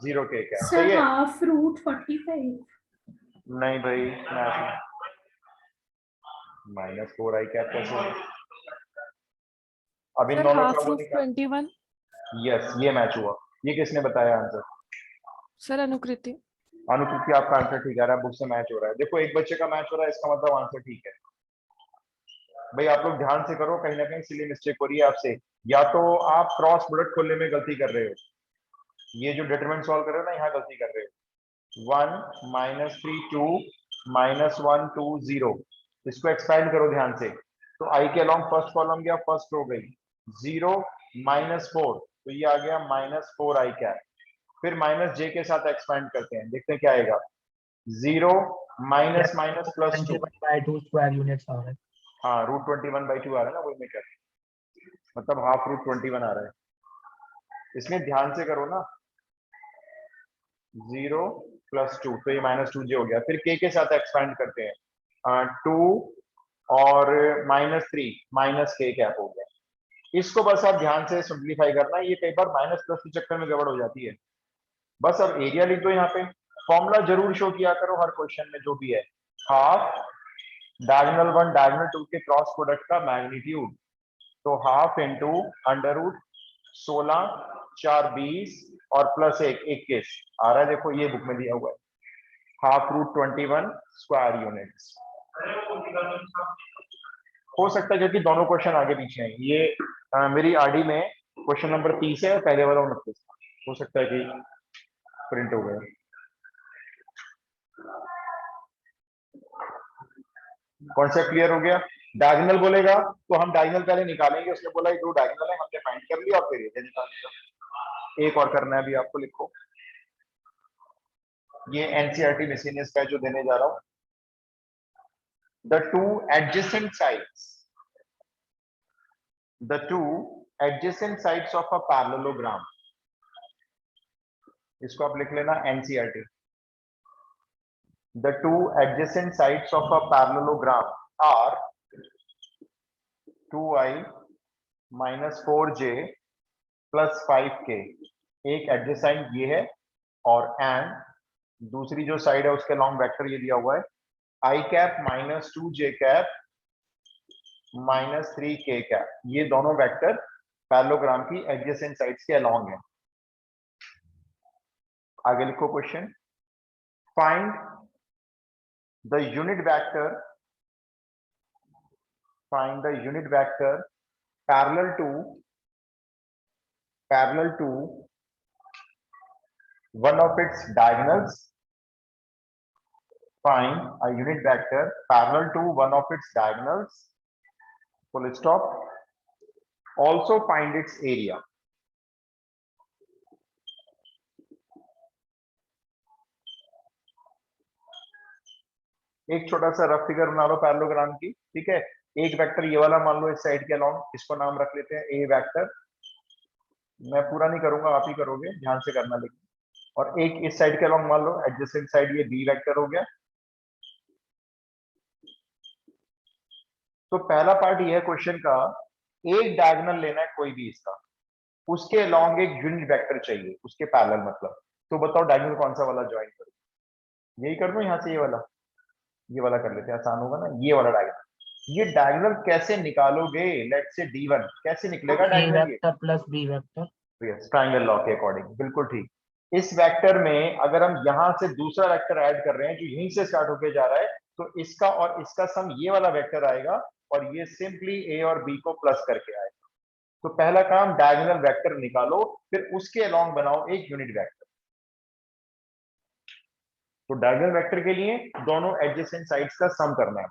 0k क्या सर सही है? Half root 45। नहीं भाई मैच -4i कैप कैसे होगा? अब इन सर दोनों हाफ का वो रूट निकाल। 21। यस ये मैच हुआ। ये किसने बताया आंसर? सर अनुकृति। अनुकृति आपका आंसर ठीक आ रहा है, बुक से मैच हो रहा है। देखो एक बच्चे का मैच हो रहा है, इसका मतलब आंसर ठीक है। भाई आप लोग ध्यान से करो, कहीं ना कहीं सिली मिस्टेक हो रही है आपसे। या तो आप क्रॉस प्रोडक्ट खोलने में गलती कर रहे हो, ये जो डिटरमिनेंट सॉल्व कर रहे हो ना, यहाँ गलती कर रहे हो। 1 -3 2 -1 2 0, इसको एक्सपेंड करो ध्यान से। तो आई के अलोंग फर्स्ट कॉलम गया, फर्स्ट रो गई 0 -4, तो ये आ गया -4i कैप। फिर -j के साथ एक्सपेंड करते हैं, देखते हैं क्या आएगा। 0 minus minus plus 2, 21/2 square units आ रहा है। हाँ रूट 21/2 आ रहा है ना, वही मैं कह रहा हूं। मतलब हाफ रूट 21 आ रहा है, इसमें ध्यान से करो ना। 0 + 2, तो ये -2j हो गया। फिर k के साथ एक्सपेंड करते हैं, 2 और -3 -k कैप हो गया। इसको बस आप ध्यान से सिंप्लीफाई करना, ये कई बार माइनस प्लस के चक्कर में गड़बड़ हो जाती है। बस अब एरिया लिख दो यहाँ पे, फॉर्मूला जरूर शो किया करो हर क्वेश्चन में जो भी है। हाफ डायगोनल 1 डायगोनल 2 के क्रॉस प्रोडक्ट का मैग्नीट्यूड, तो हाफ इंटू √ 16 4 20 और +1 21 आ रहा है। देखो ये बुक में दिया हुआ है, हाफ रूट 21 स्क्वायर यूनिट्स। हो सकता है क्योंकि दोनों क्वेश्चन आगे पीछे हैं, ये मेरी आरडी में क्वेश्चन नंबर 30 है, पहले वाला 29, हो सकता है कि प्रिंट हो गया। कॉन्सेप्ट क्लियर हो गया? डायगोनल बोलेगा तो हम डायगोनल पहले निकालेंगे, उसने बोला ये 2 डायगोनल है, हमने फाइंड कर लिया और फिर ये निकाल लिया। एक और करना है अभी आपको, लिखो ये एनसीईआरटी मिसलेनियस का जो देने जा रहा हूं। The two adjacent sides of a parallelogram, इसको आप लिख लेना NCERT. The two adjacent sides of a parallelogram are 2i - 4j + 5k। एक एडजेसेंट ये है, और एंड दूसरी जो साइड है उसके लॉन्ग वेक्टर ये दिया हुआ है, i cap -2j cap -3k cap. ये दोनों वेक्टर पैरेललोग्राम की एडजेसेंट साइड्स के अलोंग है। आगे लिखो question, find the unit vector parallel to one of its diagonals. Find a unit vector parallel to one of its diagonals, full stop. Also find its area. एक छोटा सा rough figure बना लो parallelogram की, ठीक है। एक वेक्टर ये वाला मान लो इस साइड के अलोंग, इसको नाम रख लेते हैं ए वेक्टर। मैं पूरा नहीं करूंगा, आप ही करोगे, ध्यान से करना लेकिन। और एक इस साइड के अलोंग मान लो एडजेसेंट साइड, ये बी वेक्टर हो गया। तो पहला पार्ट ये है क्वेश्चन का, एक डायगोनल लेना है कोई भी इसका, उसके अलोंग एक यूनिट वेक्टर चाहिए उसके पैरेलल, मतलब। तो बताओ डायगोनल कौन सा वाला ज्वाइन करूं? यही कर दो यहाँ से, ये वाला कर लेते हैं, आसान होगा ना। ये वाला डायगोनल, ये डायगोनल कैसे निकालोगे? लेट्स से D1 कैसे निकलेगा ए डायगोनल? ये vector plus B vector, yes triangle law के अकॉर्डिंग, बिल्कुल ठीक। इस वेक्टर में अगर हम यहाँ से दूसरा वेक्टर ऐड कर रहे हैं जो यहीं से स्टार्ट होके जा रहा है, तो इसका और इसका सम ये वाला वेक्टर आएगा, और ये सिंपली ए और बी को प्लस करके आएगा। तो पहला काम डायगोनल वेक्टर निकालो, फिर उसके अलोंग बनाओ एक यूनिट वेक्टर। तो डायगोनल वेक्टर के लिए दोनों एडजेसेंट साइड्स का सम करना है।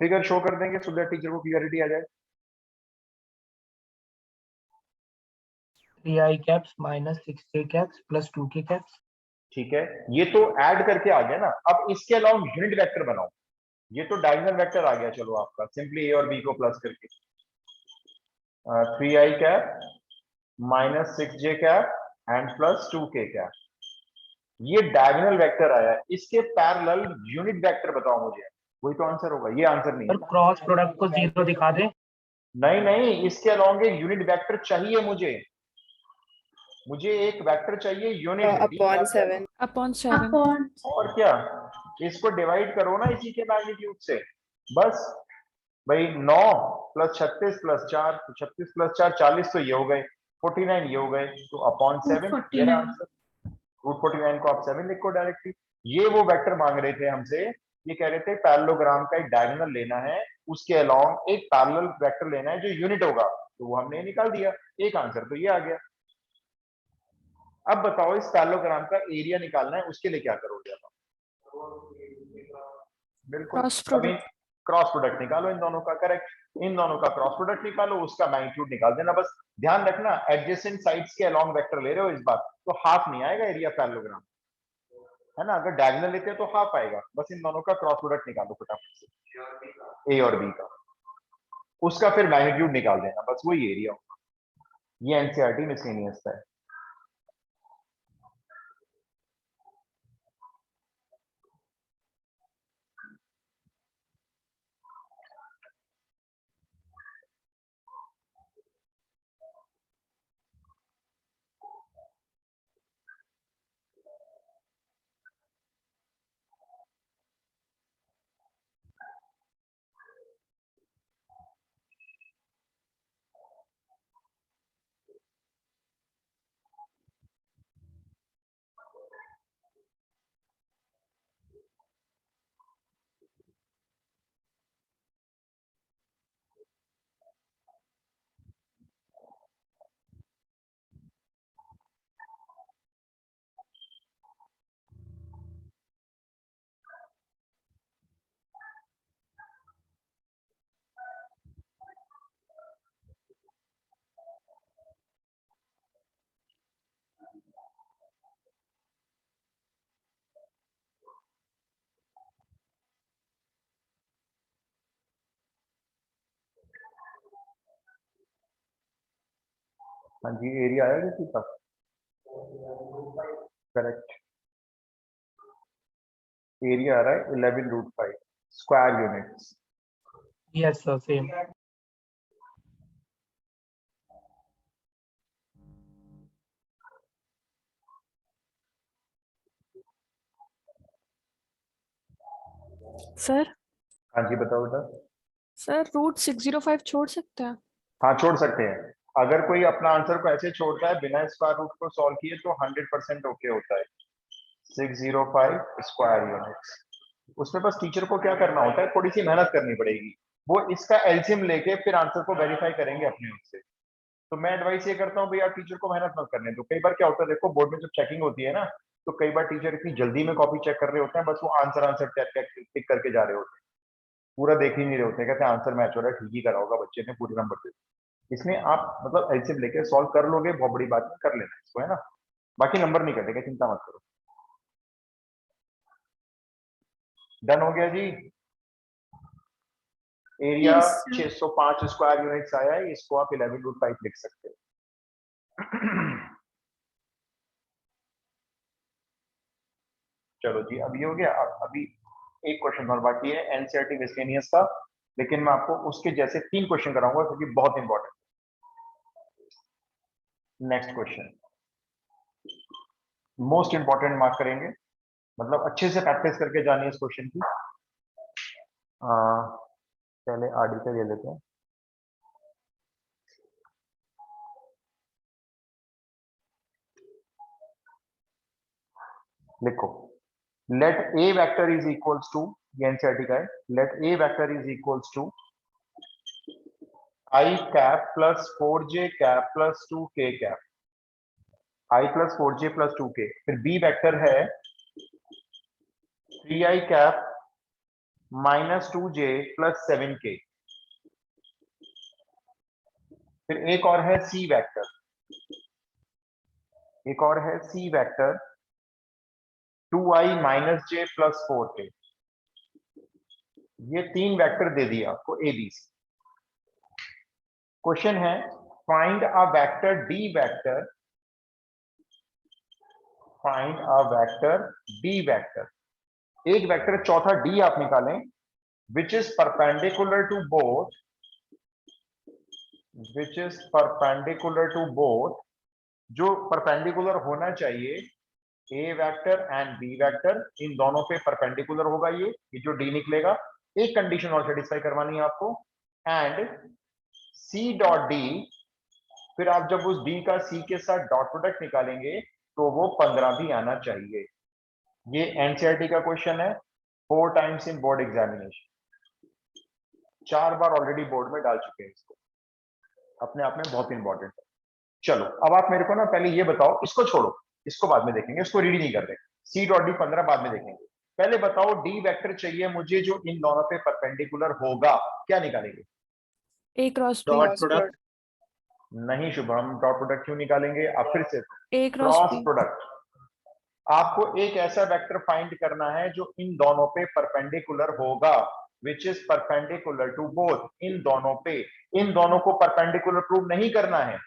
फिगर शो कर देंगे सो दैट टीचर को क्लियरिटी आ जाए। 3i caps minus 6j caps plus 2k caps। ठीक है, ये तो ऐड करके आ गया ना। अब इसके अलावा यूनिट वेक्टर बनाओ। ये तो डायगोनल वेक्टर आ गया, चलो आपका सिंपली ए और बी को प्लस करके 3i cap minus 6j cap and plus 2k cap. ये डायगोनल वेक्टर आया, इसके पैरेलल यूनिट वेक्टर बताओ मुझे, वही तो आंसर होगा। ये आंसर नहीं और है। क्रॉस प्रोडक्ट को 0 दिखा दे। नहीं नहीं, इसके अलोंग एक यूनिट वेक्टर चाहिए मुझे एक वेक्टर चाहिए यूनिट। upon 7 upon 7। अपॉन और क्या, इसको डिवाइड करो ना इसी के मैग्नीट्यूड से बस। भाई 9 प्लस 36 प्लस 4, 36 प्लस 4 40, तो ये हो गए 49, ये हो गए तो अपॉन 7 ये 49। आंसर। रूट 49 को आप 7 लिखो डायरेक्टली। ये वो वेक्टर मांग रहे थे हमसे, ये कह रहे थे पैरेललोग्राम का एक डायगोनल लेना है, उसके अलोंग एक पैरेलल वेक्टर लेना है जो यूनिट होगा, तो वो हमने निकाल दिया। एक आंसर तो ये आ गया। अब बताओ इस पैरेललोग्राम का एरिया निकालना है, उसके लिए क्या करोगे आप? बिल्कुल, क्रॉस अभी प्रोडक्ट। क्रॉस प्रोडक्ट निकालो इन दोनों का। करेक्ट, इन दोनों का क्रॉस प्रोडक्ट निकालो, उसका मैग्नीट्यूड निकाल देना। बस ध्यान रखना एडजेसेंट साइड्स के अलोंग वेक्टर ले रहे हो इस बार, तो हाफ नहीं आएगा एरिया पैरेललोग्राम, है ना। अगर डायगोनल लेते हैं तो हाफ आएगा। बस इन दोनों का क्रॉस प्रोडक्ट निकालो फटाफट से, ए और बी का, उसका फिर मैग्नीट्यूड निकाल देना, बस वही एरिया होगा। ये एनसीईआरटी मिसलेनियस का है। हाँ जी, एरिया आया किसी का? करेक्ट, एरिया आ रहा है 11√5 square units. Yes sir, same. Sir हाँ जी बताओ बेटा। सर रूट 605 छोड़ सकते हैं? हाँ छोड़ सकते हैं। अगर कोई अपना आंसर को ऐसे छोड़ता है बिना स्क्वायर रूट को सॉल्व किए तो 100% ओके होता है। 605 स्क्वायर यूनिट्स। उसमें बस टीचर को क्या करना होता है, थोड़ी सी मेहनत करनी पड़ेगी। वो इसका एलसीएम लेके फिर आंसर को वेरीफाई करेंगे अपने ओर से। तो मैं एडवाइस ये करता हूँ भैया टीचर को मेहनत मत करने दो। कई बार क्या होता है, देखो बोर्ड में जब चेकिंग होती है ना, तो कई बार टीचर इतनी जल्दी में कॉपी चेक कर रहे होते हैं, बस वो आंसर टिक करके जा रहे होते हैं, पूरा देख ही नहीं रहे होते हैं। कहते हैं आंसर मैच हो रहा है, ठीक ही करा होगा बच्चे ने, पूरे नंबर दे। इसमें आप मतलब एलसीएम लेके सॉल्व कर लोगे, बहुत बड़ी बात है, कर लेना इसको, है ना। बाकी नंबर नहीं कटेगा, चिंता मत करो। डन हो गया जी। Area Yes, sir. 605 square units आया है, इसको आप 11√5 लिख सकते हो। चलो जी, अब ये हो गया। अब अभी एक क्वेश्चन और बाकी है एनसीईआरटी मिसलेनियस का, लेकिन मैं आपको उसके जैसे 3 क्वेश्चन कराऊंगा क्योंकि बहुत important. Next question most important mark करेंगे, मतलब अच्छे से प्रैक्टिस करके जानी है इस क्वेश्चन की। पहले आरडी का ले लेते हैं। लिखो, let A vector is equals to, ये एनसीईआरटी का है, let A vector is equals to I cap plus 4j cap plus 2k cap, I plus 4j plus 2k। फिर B वेक्टर है 3I cap minus 2j plus 7k। फिर एक और है C vector, एक और है C vector 2I minus j plus 4k। ये 3 वेक्टर दे दिया आपको ABC। क्वेश्चन है find a vector D vector, find a vector D vector, एक वेक्टर चौथा D आप निकालें which is perpendicular to both, which is perpendicular to both, जो परपेंडिकुलर होना चाहिए A vector and B vector, इन दोनों पे परपेंडिकुलर होगा ये जो D निकलेगा। एक कंडीशन और सेटिस्फाई करवानी है आपको, एंड C डॉट D, फिर आप जब उस D का C के साथ डॉट प्रोडक्ट निकालेंगे तो वो 15 भी आना चाहिए। ये एनसीईआरटी का क्वेश्चन है, 4 times in board examination, 4 bar already board में डाल चुके हैं इसको, अपने आप में बहुत इंपॉर्टेंट है। चलो अब आप मेरे को ना पहले ये बताओ, इसको छोड़ो, इसको बाद में देखेंगे, इसको रीड नहीं कर रहे, C डॉट D 15 बाद में देखेंगे। पहले बताओ D वेक्टर चाहिए मुझे जो इन दोनों पे परपेंडिकुलर होगा, क्या निकालेंगे? A cross B, dot Cross product, नहीं शुभम, डॉट प्रोडक्ट क्यों निकालेंगे? आप फिर से A cross cross B, product. आपको एक ऐसा वेक्टर फाइंड करना है जो इन दोनों पे परपेंडिकुलर होगा, which is perpendicular to both, इन दोनों पे। इन दोनों को परपेंडिकुलर प्रूव नहीं करना है।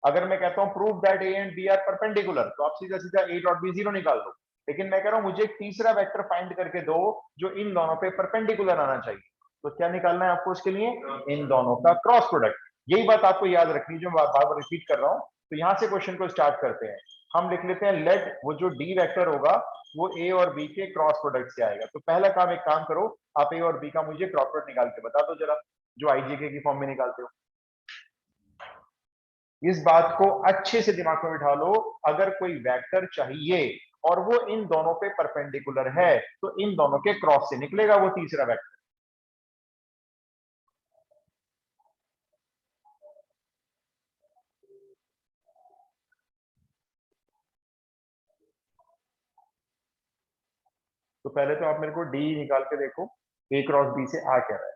अगर मैं कहता हूं prove that A and B are perpendicular, तो आप सीधा सीधा A डॉट B 0 निकाल दो। लेकिन मैं कह रहा हूं मुझे एक तीसरा वेक्टर फाइंड करके दो जो इन दोनों पे परपेंडिकुलर आना चाहिए, तो क्या निकालना है आपको उसके लिए? इन दोनों का क्रॉस प्रोडक्ट। यही बात आपको याद रखनी, जो मैं बार बार रिपीट कर रहा हूं। तो यहां से क्वेश्चन को स्टार्ट करते हैं। हम लिख लेते हैं लेट, वो जो D वेक्टर होगा वो A और B के क्रॉस प्रोडक्ट से आएगा। तो पहला काम, एक काम करो, आप A और B का मुझे क्रॉस प्रोडक्ट निकाल के बता दो जरा, जो IJK की फॉर्म में निकालते हो। इस बात को अच्छे से दिमाग में बिठा लो, अगर कोई वेक्टर चाहिए और वो इन दोनों पे परपेंडिकुलर है तो इन दोनों के क्रॉस से निकलेगा वो तीसरा वेक्टर। तो पहले तो आप मेरे को D निकाल के देखो, A क्रॉस B से आ क्या रहा है।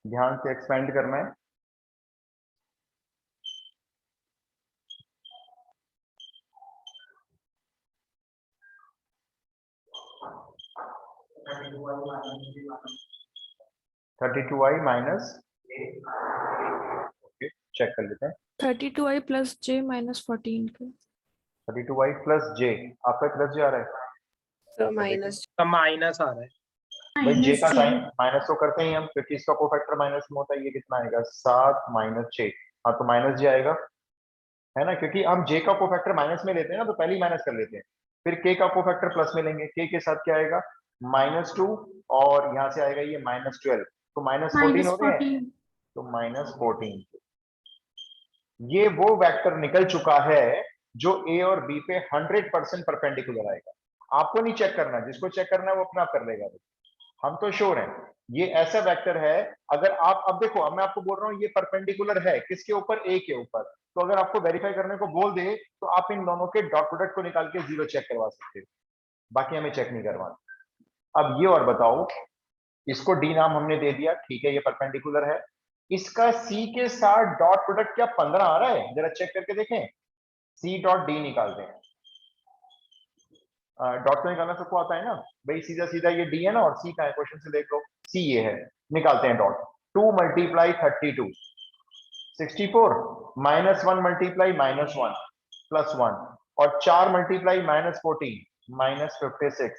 ध्यान से एक्सपेंड करना है। (32i माइनस), ओके चेक कर लेते हैं। 32I प्लस J माइनस 14 के। 32i प्लस J, आपका प्लस J आ रहा है So minus का माइनस आ रहा है। भाई, J minus का J. साइन माइनस तो करते ही हम, क्योंकि इसका कोफैक्टर माइनस में होता है। ये कितना आएगा? 7 माइनस 6, हाँ तो माइनस J आएगा, है ना, क्योंकि हम J का कोफैक्टर माइनस में लेते हैं ना, तो पहले ही माइनस कर लेते हैं। फिर K का कोफैक्टर प्लस में लेंगे, K के साथ क्या आएगा? -2, और यहाँ से आएगा ये -12, तो -14 Minus हो गए हैं, 14. तो -14। ये वो वेक्टर निकल चुका है जो A और B पे 100% परपेंडिकुलर आएगा। आपको नहीं चेक करना, जिसको चेक करना है वो अपना आप कर लेगा। हम तो श्योर हैं ये ऐसा वेक्टर है। अगर आप, अब देखो, अब मैं आपको बोल रहा हूं ये परपेंडिकुलर है किसके ऊपर? A के ऊपर। तो अगर आपको वेरीफाई करने को बोल दे तो आप इन दोनों के डॉट प्रोडक्ट को निकाल के 0 चेक करवा सकते हो, बाकी हमें चेक नहीं करवाना। अब ये और बताओ, इसको D नाम हमने दे दिया, ठीक है, ये परपेंडिकुलर है। इसका C के साथ डॉट प्रोडक्ट क्या 15 आ रहा है? जरा चेक करके देखें। C डॉट D निकालते हैं। डॉट तो निकालना सबको आता है ना भाई, सीधा सीधा ये D है ना, और C का है, क्वेश्चन से देख लो, C ये है। निकालते हैं डॉट। 2 मल्टीप्लाई 32 64, -1 मल्टीप्लाई -1 +1, और 4 मल्टीप्लाई -14 -56,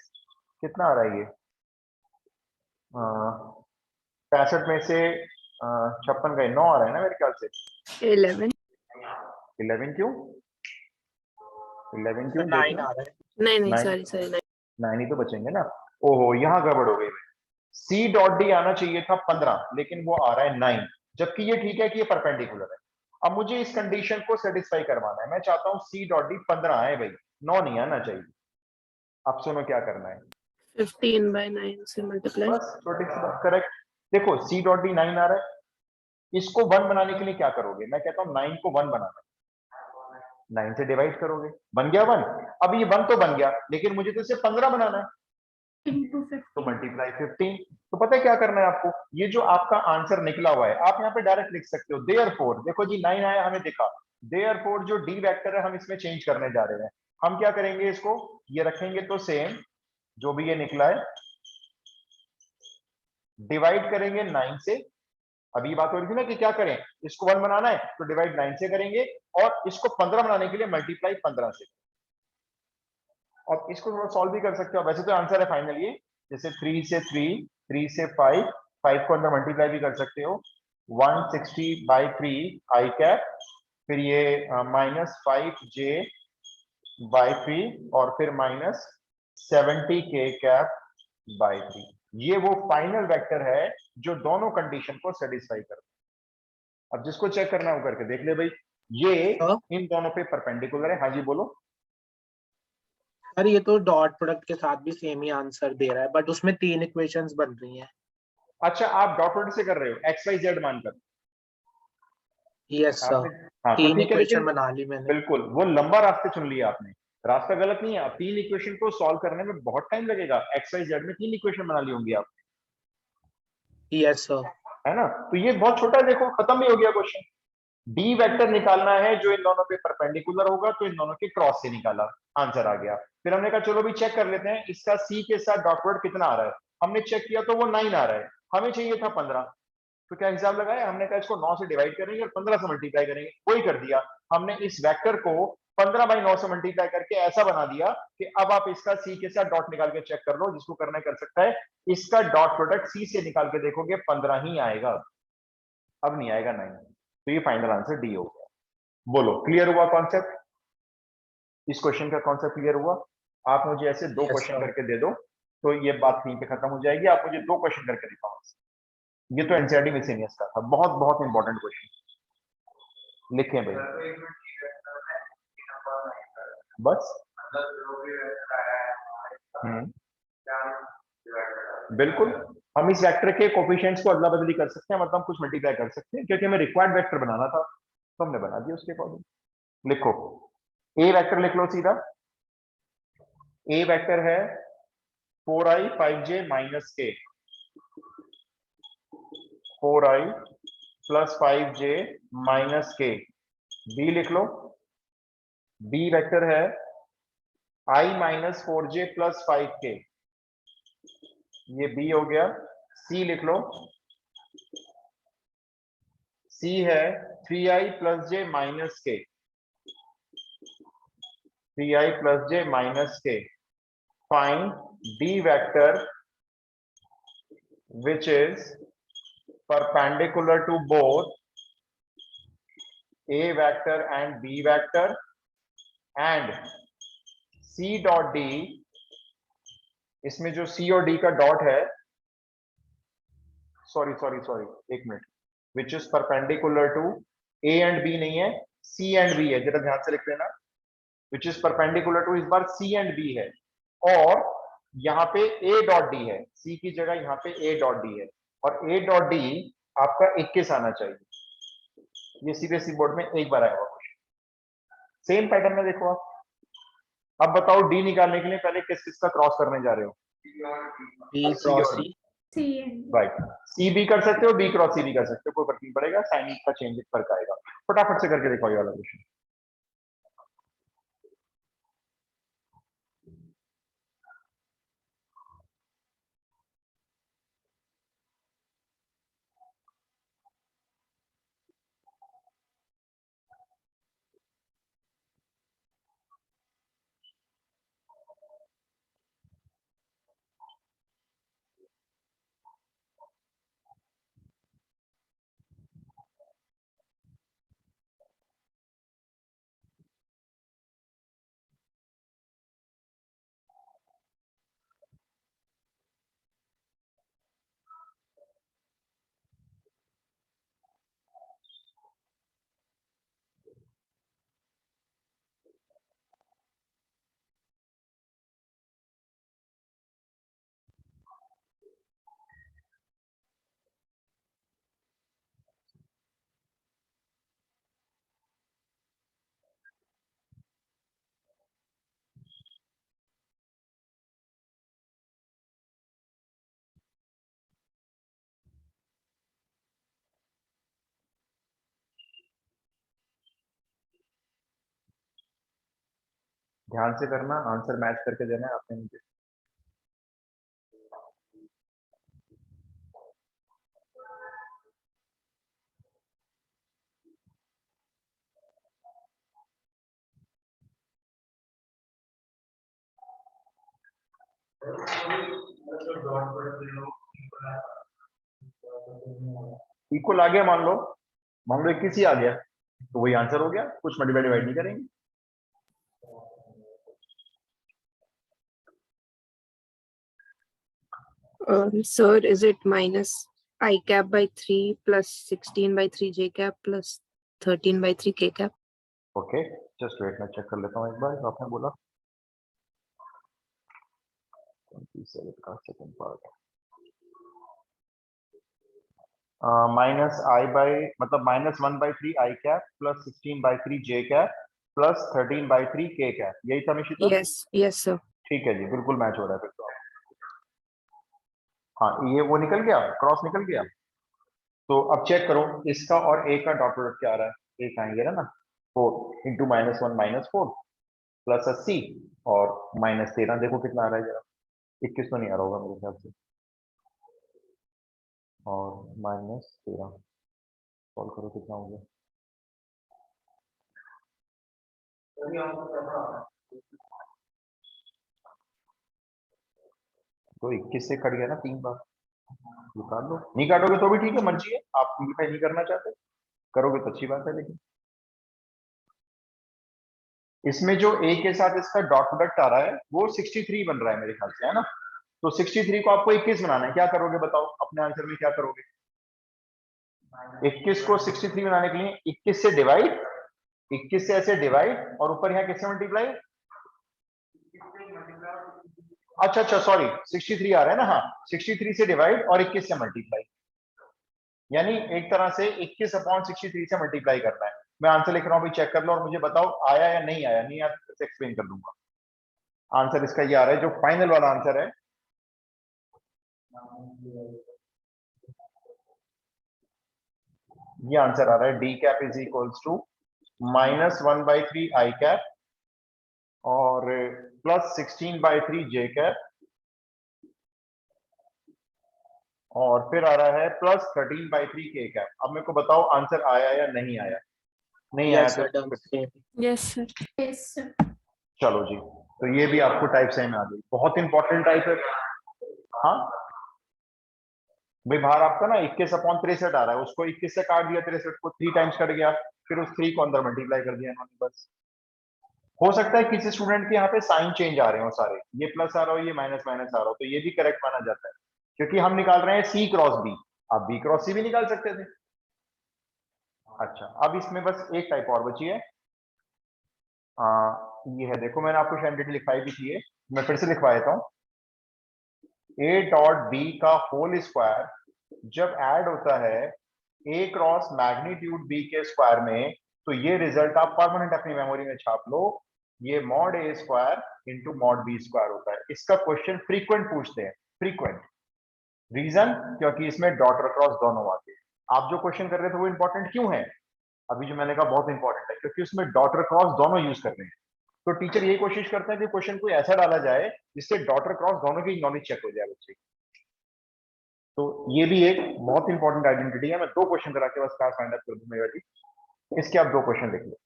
कितना आ रहा है ये? 65 में से 56 गए, 9 आ रहा है ना मेरे ख्याल से। 11. 11 क्यों? 11 क्यों? 9 आ रहा है। नहीं नहीं, Nine. sorry 9. 9 ही तो बचेंगे ना। ओहो, यहाँ गड़बड़ हो गई। C डॉट D आना चाहिए था 15, लेकिन वो आ रहा है 9, जबकि ये ठीक है कि ये परपेंडिकुलर है। अब मुझे इस कंडीशन को सेटिस्फाई करवाना है, मैं चाहता हूं C डॉट D 15 आए भाई, 9 नहीं आना चाहिए। आप सुनो क्या करना है, 15 by 9 से मल्टीप्लाई। बस छोटी सी बात, करेक्ट। देखो सी डॉट डी 9 आ रहा है, इसको 1 बनाने के लिए क्या करोगे, मैं कहता हूँ 9 को 1 बनाना, 9 से डिवाइड करोगे, बन गया 1। अब ये 1 तो बन गया, लेकिन मुझे तो इसे 15 बनाना है, into तो 15. मल्टीप्लाई 15। तो पता है क्या करना है आपको, ये जो आपका आंसर निकला हुआ है आप यहाँ पे डायरेक्ट लिख सकते हो देयरफॉर, देखो जी 9 आया हमें दिखा, देयरफॉर जो डी वेक्टर है हम इसमें चेंज करने जा रहे हैं। हम क्या करेंगे, इसको ये रखेंगे तो सेम जो भी ये निकला है, डिवाइड करेंगे 9 से। अभी बात हो रही थी ना कि क्या करें, इसको 1 बनाना है तो डिवाइड 9 से करेंगे, और इसको 15 बनाने के लिए मल्टीप्लाई 15 से। और इसको थोड़ा सॉल्व भी कर सकते हो, वैसे तो आंसर है फाइनल ये, जैसे 3 से 3, 3 से 5, 5 को अंदर मल्टीप्लाई भी कर सकते हो, 160/3 आई कैप, फिर ये -5j/3, और फिर -70k/3। ये वो फाइनल वेक्टर है जो दोनों कंडीशन को सेटिस्फाई करता है। अब जिसको चेक करना है वो करके देख ले भाई, ये सर इन दोनों पे परपेंडिकुलर है। हाँ जी बोलो। सर ये तो डॉट प्रोडक्ट के साथ भी सेम ही आंसर दे रहा है, बट उसमें 3 इक्वेशंस बन रही हैं। अच्छा आप डॉट प्रोडक्ट से कर रहे हो एक्स वाई जेड मानकर, यस सर, आपने, हाँ तो 3 ठीक है, इक्वेशन लेकिन बना ली मैंने। बिल्कुल वो लंबा रास्ते चुन लिया आपने, रास्ता गलत नहीं है। अब 3 इक्वेशन को सॉल्व करने में बहुत टाइम लगेगा, एक्स वाई जेड में 3 इक्वेशन बना ली होंगी आप, यस सर। है ना। तो ये बहुत छोटा है, देखो खत्म भी हो गया क्वेश्चन। डी वेक्टर निकालना है जो इन दोनों पे परपेंडिकुलर होगा, तो इन दोनों के क्रॉस से निकाला, आंसर आ गया। फिर हमने कहा चलो भी चेक कर लेते हैं इसका सी के साथ डॉट प्रोडक्ट कितना आ रहा है, हमने चेक किया तो वो 9 आ रहा है, हमें चाहिए था 15। तो क्या हिसाब लगाया हमने, कहा इसको 9 से डिवाइड करेंगे और 15 से मल्टीप्लाई करेंगे, वही कर दिया हमने। इस वेक्टर को 15/9 से मल्टीप्लाई करके ऐसा बना दिया कि अब आप इसका सी के साथ डॉट निकाल के चेक कर लो, जिसको करना कर सकता है। इसका डॉट प्रोडक्ट सी से निकाल के देखोगे 15 ही आएगा, अब नहीं आएगा 9। तो ये फाइनल आंसर डी हो गया। बोलो क्लियर हुआ कॉन्सेप्ट, इस क्वेश्चन का कॉन्सेप्ट क्लियर हुआ। आप मुझे ऐसे 2 यस क्वेश्चन सर। करके दे दो तो ये बात यहीं पे खत्म हो जाएगी। आप मुझे 2 क्वेश्चन करके दिखाओ, ये तो एनसीईआरटी मिसलेनियस का था, बहुत बहुत इंपॉर्टेंट क्वेश्चन, लिखें भाई बस। हम्म, बिल्कुल, हम इस वेक्टर के कोफिशिएंट्स को अदला बदली कर सकते हैं, मतलब कुछ मल्टीप्लाई कर सकते हैं, क्योंकि हमें रिक्वायर्ड वेक्टर बनाना था तो हमने बना दिया उसके अकॉर्डिंग। लिखो ए वेक्टर, लिख लो सीधा। ए वेक्टर है 4i 5j माइनस के, 4i प्लस 5j माइनस के। बी लिख लो, बी वेक्टर है i minus 4j plus 5k, ये बी हो गया। सी लिख लो, सी है 3i प्लस j माइनस के, 3i प्लस j माइनस के। Find D vector which is perpendicular to both a vector and b vector, and c dot d, इसमें जो c और d का डॉट है, सॉरी सॉरी सॉरी एक minute, which is perpendicular to a and b नहीं है, c and b है, जरा ध्यान से लिख लेना। which is perpendicular to, इस बार c and b है, और यहाँ पे a डॉट d है, c की जगह यहाँ पे a डॉट d है, और a डॉट d आपका 21 आना चाहिए। ये सीबीएसई बोर्ड में एक बार आया हुआ क्वेश्चन, सेम पैटर्न में देखो आप। अब बताओ डी निकालने के लिए पहले किस किस का क्रॉस करने जा रहे हो, बी सी क्रॉस और सी। C and राइट, सी भी कर सकते हो, बी क्रॉस सी भी कर सकते हो, कोई फर्क नहीं पड़ेगा, साइन का चेंज फर्क आएगा। फटाफट से करके दिखाओ ये वाला क्वेश्चन। ध्यान से करना, आंसर मैच करके देना है आपने मुझे। इक्वल आ गया, मान लो 21 ही आ गया, तो वही आंसर हो गया, कुछ मल्टीप्लाई डिवाइड नहीं करेंगे। Sir, is it minus I cap by 3 plus 16 by 3 j cap plus 13 by 3 k cap? Okay, just wait, मैं चेक कर लेता हूँ एक बार। जो आपने बोला 27 का second part, minus I by मतलब -1/3 I cap plus 16/3 J cap plus 13/3 के कैप, यही था निशिता? Yes, sir. ठीक है जी, बिल्कुल मैच हो रहा है फिर तो। हाँ, ये वो निकल गया, क्रॉस निकल गया। तो अब चेक करो इसका और ए का डॉट प्रोडक्ट क्या आ रहा है। एक आएंगे ना 4 इंटू -1 -4 प्लस 80 और -13, देखो कितना आ रहा है जरा। 21 तो नहीं आ रहा होगा मेरे ख्याल से, और -13 सॉल्व करो कितना हो गया। तो 21 से कट गया ना 3 बार, ये काट लो। नहीं काटोगे तो भी ठीक है, मर्जी है, आप सिंप्लीफाई नहीं करना चाहते, करोगे तो अच्छी बात है। लेकिन इसमें जो ए के साथ इसका डॉट प्रोडक्ट आ रहा है वो 63 बन रहा है मेरे ख्याल से, है ना? तो 63 को आपको 21 बनाना है, क्या करोगे बताओ अपने आंसर में, क्या करोगे? 21 को 63 बनाने के लिए 21 से डिवाइड, 21 से ऐसे डिवाइड, और ऊपर यहाँ किससे मल्टीप्लाई? अच्छा सॉरी, 63 आ रहा है ना, हाँ 63 से डिवाइड और 21 से मल्टीप्लाई, यानी एक तरह से 21/63 से मल्टीप्लाई करना है। मैं आंसर लिख रहा हूँ, चेक कर लो और मुझे बताओ आया या नहीं आया। नहीं आया तो एक्सप्लेन कर दूंगा। आंसर इसका ये आ रहा है, जो फाइनल वाला आंसर है, ये आंसर आ रहा है D cap is equals to -1/3 I cap और प्लस 16/3 जे कैप, और फिर आ रहा है प्लस 13/3 के कैप। अब मेरे को बताओ आंसर आया या नहीं आया। नहीं आया Yes, sir. तो Done. Same. Yes sir. Yes, sir. चलो जी, तो ये भी आपको टाइप सही में आ गई, बहुत इंपॉर्टेंट टाइप है। हाँ भाई, बाहर आपका ना 21/63 आ रहा है, उसको 21 से काट दिया, 63 को 3 टाइम्स कट गया, फिर उस 3 को अंदर मल्टीप्लाई कर दिया इन्होंने बस। हो सकता है किसी स्टूडेंट के यहाँ पे साइन चेंज आ रहे हो सारे, ये प्लस आ रहा हो, ये माइनस माइनस आ रहा हो, तो ये भी करेक्ट माना जाता है, क्योंकि हम निकाल रहे हैं सी क्रॉस बी, आप बी क्रॉस सी भी निकाल सकते थे। अच्छा, अब इसमें बस एक टाइप और बची है, ये है, देखो मैंने आपको शायद लिखवाई भी थी, मैं फिर से लिखवा देता हूँ। ए डॉट बी का होल स्क्वायर जब ऐड होता है ए क्रॉस मैग्नीट्यूड बी के स्क्वायर में, तो ये रिजल्ट आप परमानेंट अपनी मेमोरी में छाप लो, ये mod A square into mod B square होता है। इसका क्वेश्चन फ्रीक्वेंट पूछते हैं, फ्रीक्वेंट, रीजन क्योंकि इसमें डॉट क्रॉस दोनों आते हैं। आप जो क्वेश्चन कर रहे थे वो इंपॉर्टेंट क्यों है, अभी जो मैंने कहा बहुत इंपॉर्टेंट है, क्योंकि उसमें डॉटर क्रॉस दोनों यूज कर रहे हैं। तो टीचर यही कोशिश करते हैं कि क्वेश्चन कोई ऐसा डाला जाए जिससे डॉटर क्रॉस दोनों की नॉलेज चेक हो जाए बच्चे की। तो ये भी एक बहुत इंपॉर्टेंट आइडेंटिटी है। मैं 2 क्वेश्चन करा के बस क्लास फाइंड आउट कर दूंगा बेटी, इसके आप 2 क्वेश्चन लिख लो।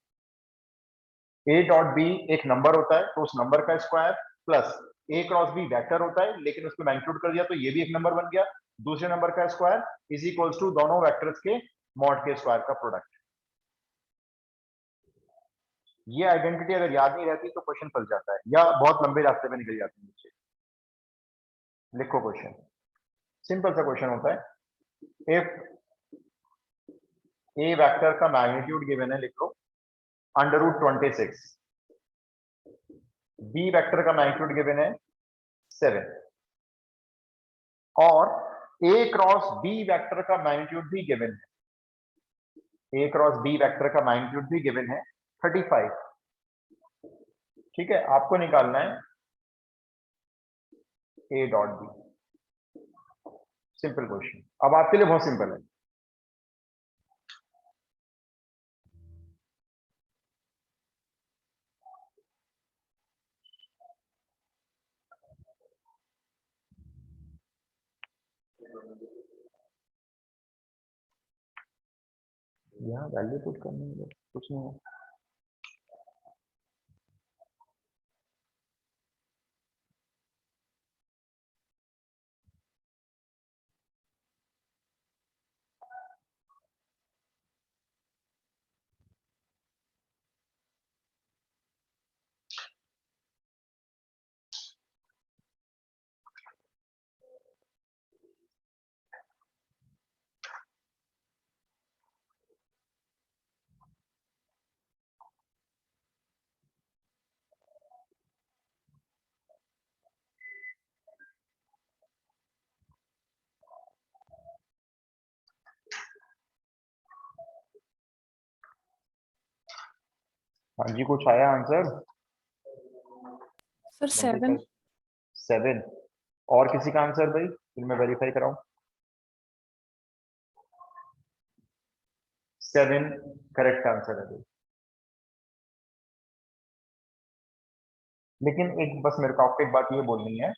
ए डॉट बी एक नंबर होता है, तो उस नंबर का square plus A cross B vector होता है, लेकिन उसको मैग्नीट्यूड कर दिया तो ये भी एक नंबर बन गया, दूसरे नंबर का स्क्वायर इज इक्वल्स टू दोनों वेक्टर्स के मॉड के स्क्वायर का प्रोडक्ट। ये आइडेंटिटी अगर याद नहीं रहती तो क्वेश्चन फंस जाता है, या बहुत लंबे रास्ते पे निकल जाते हैं बच्चे। लिखो क्वेश्चन, सिंपल सा क्वेश्चन होता है, इफ ए वेक्टर का मैग्नीट्यूड गिवन है, लिखो √26, बी वेक्टर का मैग्नीट्यूड गिवन है 7, और ए क्रॉस बी वेक्टर का मैग्नीट्यूड भी गिवन है, ए क्रॉस बी वेक्टर का मैग्नीट्यूड भी गिवन है 35। ठीक है, आपको निकालना है A dot B. Simple question, अब आपके लिए बहुत सिंपल है। यहाँ वैल्यू पुट करनी है, कुछ नहीं है। हाँ जी, कुछ आया आंसर? सर 7। 7। और किसी का आंसर भाई, फिर मैं वेरीफाई कराऊं। 7 करेक्ट आंसर है भाई। लेकिन एक बस मेरे को आपको एक बात ये बोलनी है,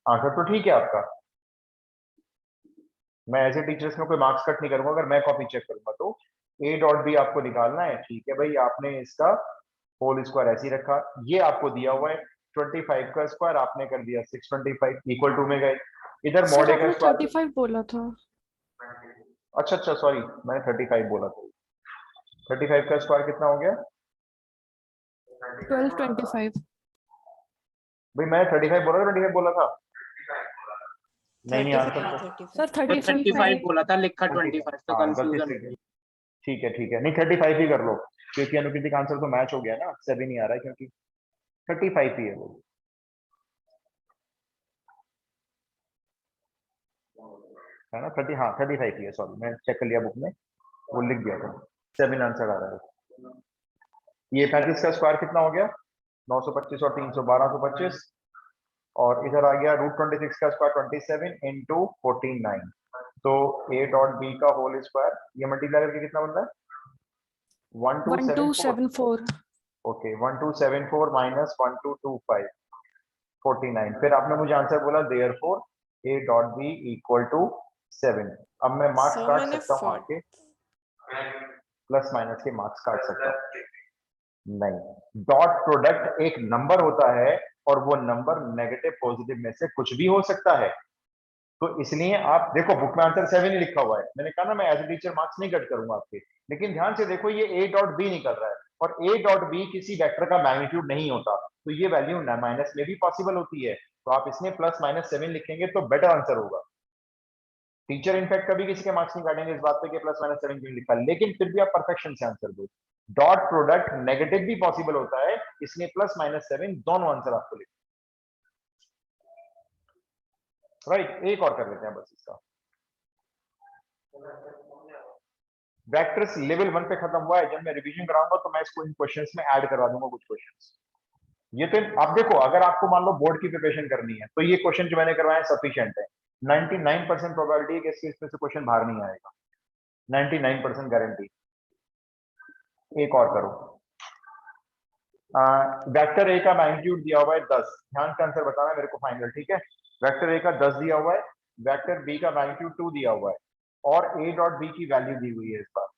आंसर तो ठीक है आपका, मैं एज ए टीचर्स में कोई मार्क्स कट नहीं करूंगा अगर मैं कॉपी चेक करूंगा तो। ए डॉट बी आपको निकालना है, ठीक है भाई, आपने इसका होल स्क्वायर ऐसे ही रखा, ये आपको दिया हुआ है 25 का स्क्वायर, आपने कर दिया 625 इक्वल टू में गए, इधर सर मॉड ए का आपने स्क्वायर। 35 बोला था। अच्छा अच्छा सॉरी, मैंने 35 बोला था। 35 का स्क्वायर कितना हो गया 1225। भाई? मैं 35 बोला था, 25 बोला था? नहीं नहीं, आंसर तो 35 सर 35 35 बोला था, लिखा 25। 25 तो हाँ गलती कंफ्यूजन से हो गई। ठीक है, नहीं 35 ही कर लो, क्योंकि अनुकृति का आंसर तो मैच हो गया ना, 7 ही आ रहा है क्योंकि 35 ही है वो, है ना? 30, हाँ 35 ही है, सॉरी मैं चेक कर लिया बुक में, वो लिख दिया था, 7 आंसर आ रहा है। ये 35 का स्क्वायर कितना हो गया 925 और 300 1225, और इधर आ गया √26 का स्क्वायर 27 इंटू 49, तो ए डॉट बी का होल स्क्वायर ये मल्टीप्लाई करके कितना बन रहा है 1274। 1274। ओके 1274 माइनस 1225 49, फिर आपने मुझे आंसर बोला therefore A dot B equal to 7। अब मैं मार्क्स Sir, काट मैंने सकता हूँ आपके, प्लस माइनस के मार्क्स काट सकता हूँ? नहीं, डॉट प्रोडक्ट एक नंबर होता है और वो नंबर नेगेटिव पॉजिटिव में से कुछ भी हो सकता है, तो इसलिए आप देखो बुक में आंसर 7 ही लिखा हुआ है, मैंने कहा ना मैं एज ए टीचर मार्क्स नहीं कट करूंगा आपके, लेकिन ध्यान से देखो ये ए डॉट बी निकल रहा है, और ए डॉट बी किसी वेक्टर का मैग्नीट्यूड नहीं होता, तो ये वैल्यू माइनस में भी पॉसिबल होती है, तो आप इसमें प्लस माइनस 7 लिखेंगे तो बेटर आंसर होगा। टीचर इनफैक्ट कभी किसी के मार्क्स नहीं काटेंगे इस बात पे कि प्लस माइनस 7 क्यों लिखा, लेकिन फिर भी आप परफेक्शन से आंसर दो। डॉट प्रोडक्ट नेगेटिव भी पॉसिबल होता है, इसलिए प्लस माइनस 7 दोनों आंसर आपको लिखो। राइट, एक और कर लेते हैं बस इसका। वेक्टर्स लेवल 1 पे खत्म हुआ है, जब मैं रिवीजन कराऊंगा तो मैं इसको इन क्वेश्चंस में ऐड करवा दूंगा कुछ क्वेश्चंस। ये तो आप देखो, अगर आपको मान लो बोर्ड की प्रिपरेशन करनी है तो ये क्वेश्चन जो मैंने करवाए सफिशिएंट है, 99% प्रोबेबिलिटी है कि इसमें से क्वेश्चन बाहर नहीं आएगा, 99% गारंटी। एक और करो, वेक्टर ए का मैग्नीट्यूड दिया हुआ है 10, ध्यान से आंसर बताना है मेरे को फाइनल, ठीक है? वेक्टर ए का 10 दिया हुआ है, वेक्टर बी का मैग्नीट्यूड 2 दिया हुआ है, और ए डॉट बी की वैल्यू दी हुई है इस बार,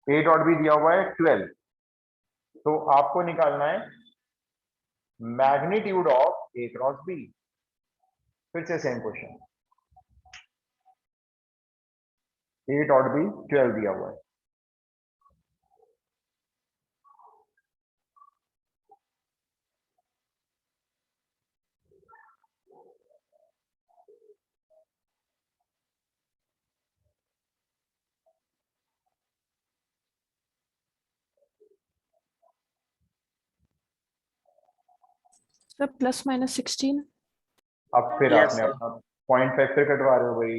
ए डॉट बी दिया हुआ है 12, तो आपको निकालना है magnitude of A cross B. फिर से same question, A dot B 12 दिया हुआ है, सर प्लस माइनस 16। अब फिर Yes, आपने sir. अपना 0.5 फिर कटवा रहे हो भाई,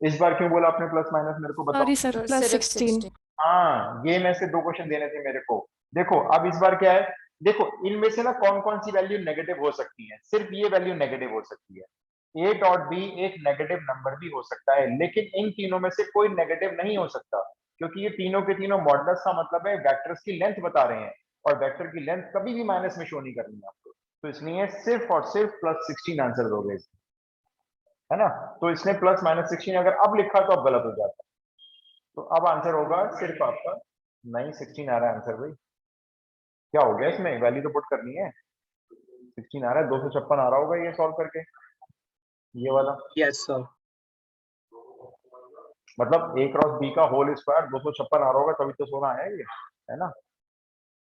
इस बार क्यों बोला आपने प्लस माइनस मेरे को बताओ? Sorry sir, plus 16। हाँ, ये में से 2 क्वेश्चन देने थे मेरे को। देखो अब इस बार क्या है, देखो इनमें से ना कौन कौन सी वैल्यू नेगेटिव हो सकती है, सिर्फ ये वैल्यू नेगेटिव हो सकती है, ए डॉट बी एक नेगेटिव नंबर भी हो सकता है, लेकिन इन तीनों में से कोई नेगेटिव नहीं हो सकता, क्योंकि ये तीनों के तीनों मॉडुलस का मतलब है वेक्टर्स की लेंथ बता रहे हैं, और वेक्टर की लेंथ कभी भी माइनस में शो नहीं करनी है आपको, तो इसलिए सिर्फ और सिर्फ प्लस 16 आंसर दोगे, है ना? तो इसने प्लस माइनस 16 अगर अब लिखा तो अब गलत हो जाता है। तो अब आंसर होगा सिर्फ आपका 916 आ रहा है आंसर भाई। क्या हो गया इसमें, वैल्यू तो पुट करनी है। 16 आ रहा है, 256 आ रहा होगा ये सॉल्व करके, ये वाला। Yes sir. मतलब a क्रॉस b का होल स्क्वायर 256 आ रहा होगा, तभी तो 16 है ये, है ना।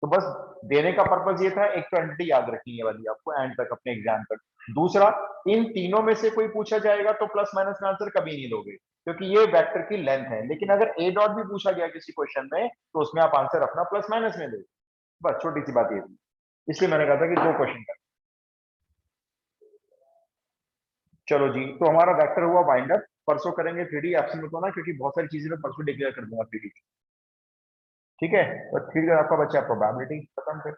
तो बस देने का पर्पज ये था, एक तो एंटिटी याद रखनी है वाली आपको एंड तक अपने एग्जाम तक। दूसरा, इन तीनों में से कोई पूछा जाएगा तो प्लस माइनस का आंसर कभी नहीं दोगे, क्योंकि ये वेक्टर की लेंथ है। लेकिन अगर ए डॉट भी पूछा गया किसी क्वेश्चन में तो उसमें आप आंसर अपना प्लस माइनस में दो। बस छोटी सी बात ये थी, इसलिए मैंने कहा था कि 2 क्वेश्चन कर। चलो जी, तो हमारा वेक्टर हुआ वाइंड अप। परसों करेंगे 3D, आपसे मत होना क्योंकि बहुत सारी चीजें मैं परसों डिक्लेयर कर दूंगा 3D की। ठीक है, तो 3D का आपका बच्चा प्रोबेबिलिटी खत्म कर।